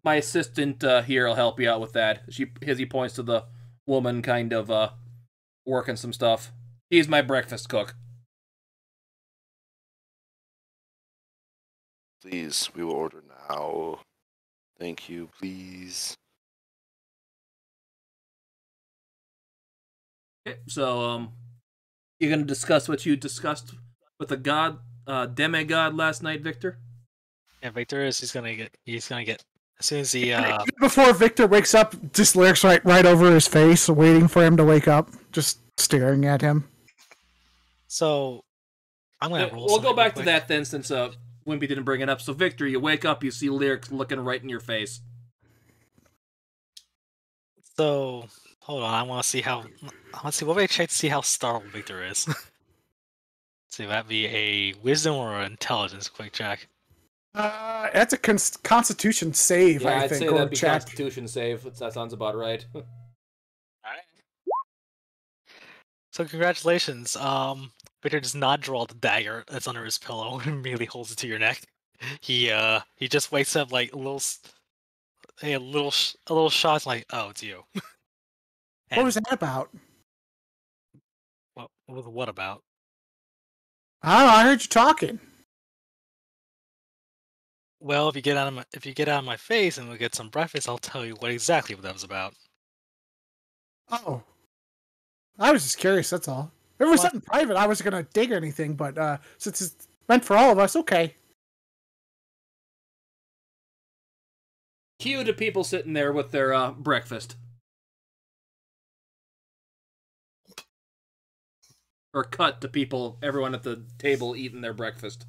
my assistant here will help you out with that. As he points to the woman kind of working some stuff. He's my breakfast cook. Please, we will order now. Thank you, please. Okay, so you're gonna discuss what you discussed with the god, demigod last night, Victor. Yeah, Victor is he's gonna get as soon as he Even before Victor wakes up, just Lyric's right over his face, waiting for him to wake up, just staring at him. so I'm gonna roll. We'll go something back real to quick. that then, since Wimpy didn't bring it up. So Victor, you wake up, you see Lyrics looking right in your face. So hold on, I want to see what would I check to see how startled Victor is. See, would that be a wisdom or an intelligence? Quick check. That's a Constitution save, I think, or check. Constitution save. That sounds about right. Alright. So congratulations. Victor does not draw the dagger that's under his pillow and immediately holds it to your neck. He just wakes up like a little shocked, like, oh, it's you. What was that about? What about? I don't know, I heard you talking. Well, if you get out of my face and we get some breakfast, I'll tell you exactly what that was about. Oh. I was just curious, that's all. If it was something private, I wasn't going to dig anything, but since it's meant for all of us, okay. Cue to people sitting there with their breakfast. Or cut to everyone at the table eating their breakfast.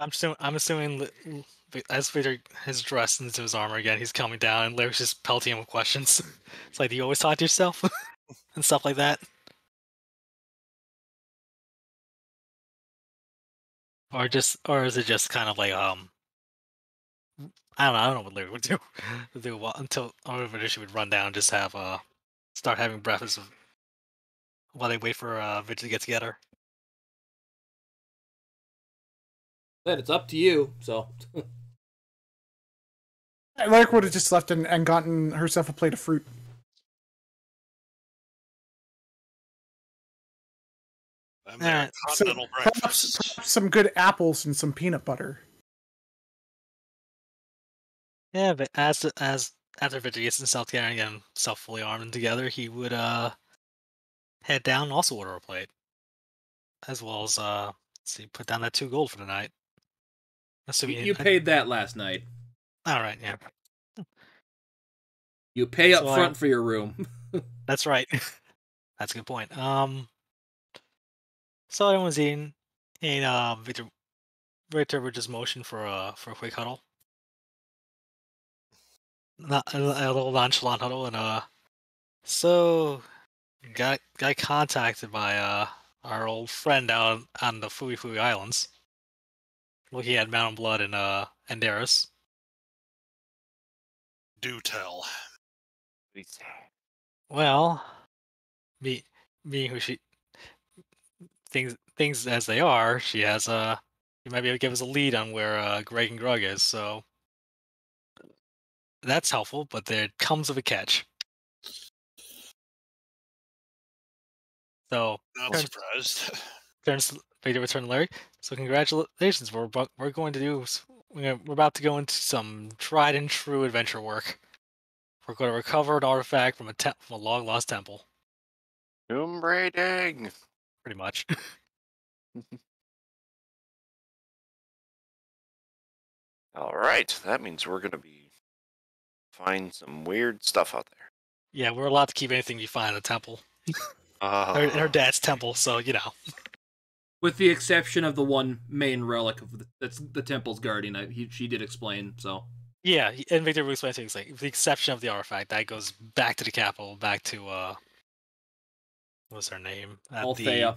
I'm assuming as Victor is dressed into his armor again, he's coming down and Larry's just pelting him with questions. It's like, do you always talk to yourself? And stuff like that? Or is it just kind of like I don't know what Larry would do until she would run down and just have start having breakfast while they wait for Victor to get together. Then it's up to you, so. Lyric would have just left and gotten herself a plate of fruit. And their continental breakfast. Perhaps some good apples and some peanut butter. Yeah, but as after Victor gets himself together and get himself fully armed and together, he would head down and also order a plate, as well as put down that 2 gold for the night. You paid that last night. All right, yeah. You pay up front for your room. That's right. That's a good point. So everyone's eating, and Victor would just motion for a quick huddle. Not a little nonchalant huddle, and so got contacted by our old friend out on the Fui Fui Islands, looking at Mountain Blood and Andaris. Do tell. Well, me who she things as they are, she has you might be able to give us a lead on where Greg and Grug is, so that's helpful, but there comes with a catch. So Not surprised. turns Vader return to Larry. So congratulations, we're about to go into some tried and true adventure work. We're going to recover an artifact from a long lost temple. Tomb raiding. Pretty much. All right, that means we're gonna find some weird stuff out there. Yeah, we're allowed to keep anything we find in the temple. Her dad's temple, so you know. With the exception of the one main relic that's the temple's guardian, she did explain. So yeah, and Victor will explain things like, with the exception of the artifact, that goes back to the capital, back to what's her name? Althea.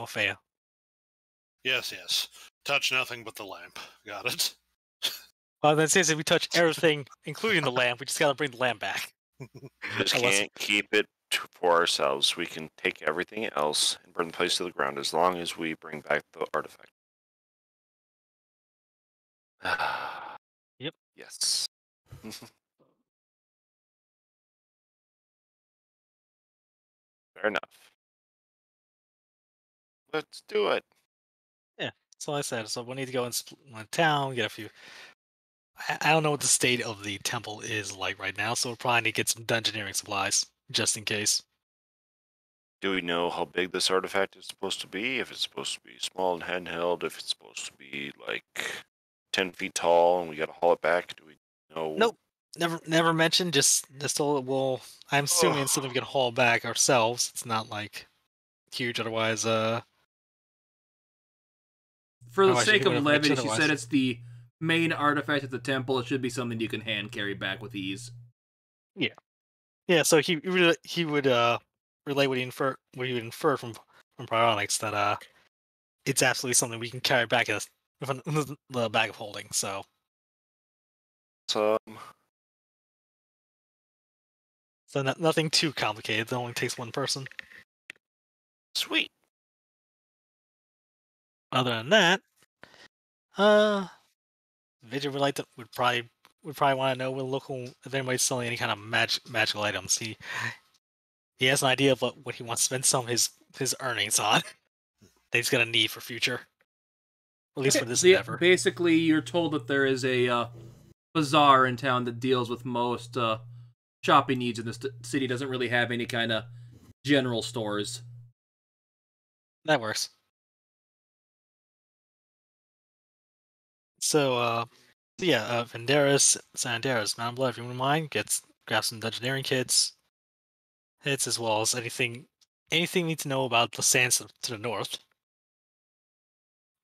Althea. Yes. Touch nothing but the lamp. Got it. Well, then since we touch everything, including the lamp, we just gotta bring the lamp back. Just can't keep it for ourselves. We can take everything else and burn the place to the ground as long as we bring back the artifact. Yep. Yes. Fair enough. Let's do it. Yeah. So I said, so we need to go in town, get a few. I don't know what the state of the temple is like right now, so we'll probably need to get some dungeoneering supplies just in case. Do we know how big this artifact is supposed to be? If it's supposed to be small and handheld, if it's supposed to be like 10 feet tall and we gotta haul it back? Do we know? Nope. Never mentioned. Just all. Well, I'm assuming it's something we can haul back ourselves. It's not like huge. Otherwise, For the Otherwise, sake he of would've levity, mentioned she otherwise. said it's the main artifact at the temple. It should be something you can hand carry back with ease. yeah. So he would relay what he would infer from Pryonics that it's absolutely something we can carry back in the bag of holding. So Some nothing too complicated. It only takes one person. sweet. Other than that, Vigil would probably want to know if anybody's selling any kind of magical items. He has an idea of what he wants to spend some of his earnings on that he's gonna need for future. At least for this So yeah, endeavor. basically, you're told that there is a bazaar in town that deals with most shopping needs in this city. Doesn't really have any kind of general stores. That works. So, Sandaris, Mount Blood, if you wouldn't mind, grab some dungeoneering kits, as well as anything you need to know about the sands to the north.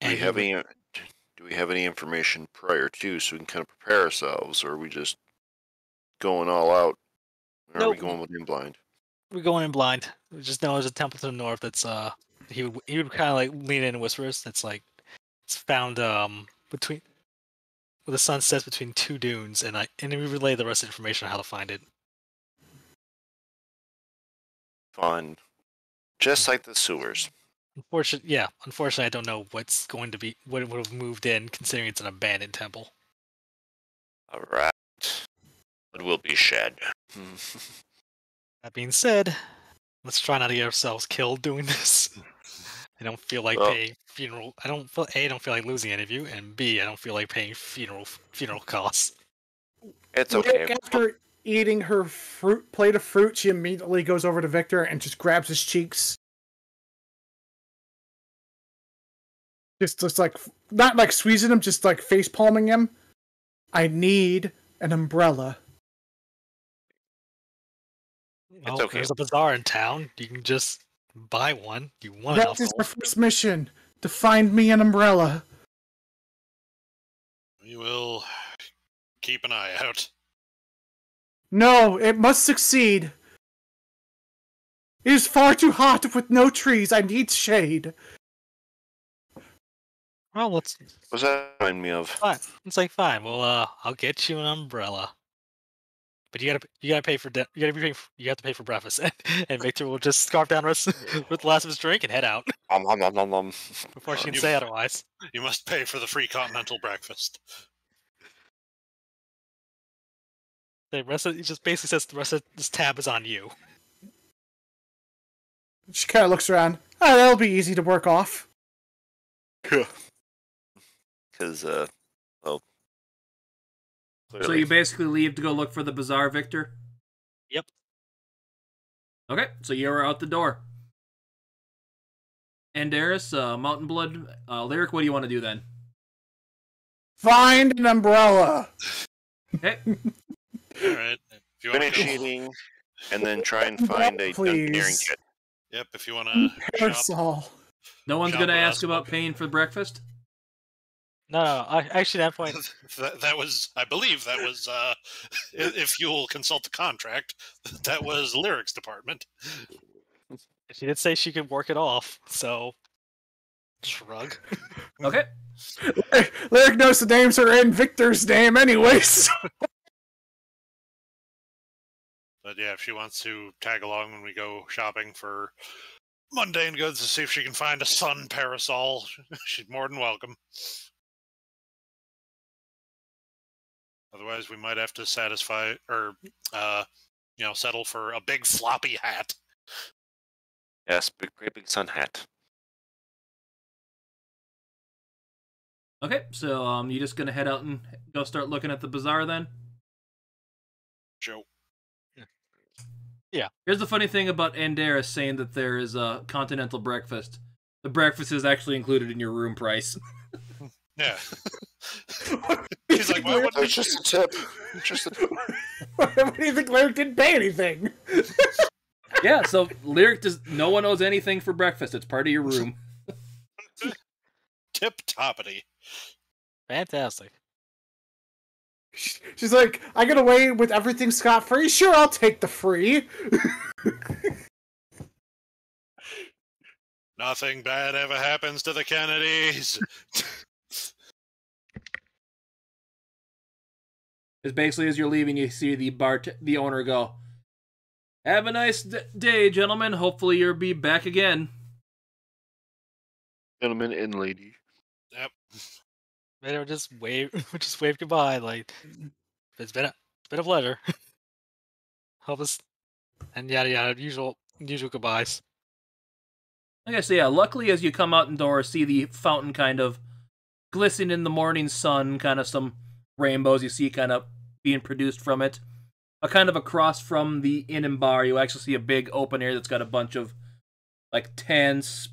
Do we And he have would- any? Do we have any information prior to, so we can kind of prepare ourselves, or are we just going all out? Or are we Nope. going with in blind? We're going in blind. We just know there's a temple to the north that's he would kind of like lean in and whispers. That's like it's found between where the sun sets between two dunes, and we relay the rest of the information on how to find it. Fun. Just like the sewers. Unfortunately, I don't know what would have moved in, considering it's an abandoned temple. Alright. Blood will be shed. That being said, let's try not to get ourselves killed doing this. I don't feel like Well- paying funeral. I don't feel like losing any of you, and B, I don't feel like paying funeral costs. It's okay. Like, after eating her plate of fruit, she immediately goes over to Victor and just grabs his cheeks. Just like, not like squeezing him, just like face palming him. I need an umbrella. Well, okay. there's a bazaar in town. You can just buy one. You want enough That is gold. our first mission, to find me an umbrella. We will keep an eye out. No, it must succeed. It is far too hot with no trees. I need shade. Well, What's that remind me of? fine. It's like fine. Well, I'll get you an umbrella. But you gotta pay for you have to pay for breakfast, and Victor will just scarf down with the last of his drink and head out before she can You- say otherwise. You must pay for the free continental breakfast. The rest of it just basically says the rest of this tab is on you. She kind of looks around. Oh, that'll be easy to work off. Because, well. So Clearly. you basically leave to go look for the bazaar, Victor? Yep. Okay, so you're out the door. Andaris, Mountain Blood, Lyric, what do you want to do then? Find an umbrella. Okay. All right. If you want Finish to eating, and then try and find a Please. dungeoneering kit. Yep, if you want to shop. Parasol. No one's Shop going to with ask us, about okay. paying for breakfast? No, actually, at that point, that was, I believe that was, if you'll consult the contract, that was Lyrics department. she did say she could work it off. So, shrug. Okay. Lyric knows the names are in Victor's name anyways. But yeah, if she wants to tag along when we go shopping for mundane goods to see if she can find a sun parasol, she's more than welcome. Otherwise, we might have to satisfy or, settle for a big floppy hat. Yes, great big sun hat. Okay, so you just gonna head out and go start looking at the bazaar then? Joe. Here's the funny thing about Andera saying that there is a continental breakfast. The breakfast is actually included in your room price. Yeah. He's like, why wouldn't It's just a tip. It's just a tip. What do you think? Lyric didn't pay anything. Yeah, so Lyric does. No one owes anything for breakfast. It's part of your room. tip toppity? Fantastic. She's like, I get away with everything scot-free? Sure, I'll take the free. Nothing bad ever happens to the Kennedys. It's basically as you're leaving, you see the owner go, "Have a nice day, gentlemen. Hopefully you'll be back again." Gentlemen and lady. Yep. Maybe just wave goodbye. Like, it's been a pleasure. Help us, and yada yada. Usual goodbyes. Okay, so yeah, luckily as you come out indoors, see the fountain kind of glisten in the morning sun, kind of some rainbows you see kind of being produced from it. Kind of across from the inn and bar, you actually see a big open area that's got a bunch of like tents,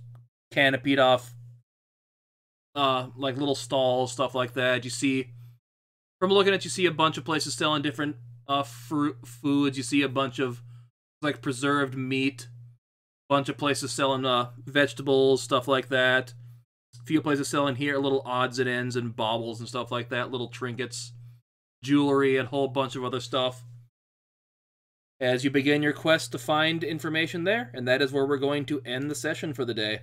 canopied off, like little stalls, stuff like that. You see, from looking at, you see a bunch of places selling different foods. You see a bunch of like preserved meat. Bunch of places selling vegetables, stuff like that. A few places selling here little odds and ends and baubles and stuff like that, little trinkets, jewelry, and a whole bunch of other stuff. As you begin your quest to find information there, and that is where we're going to end the session for the day.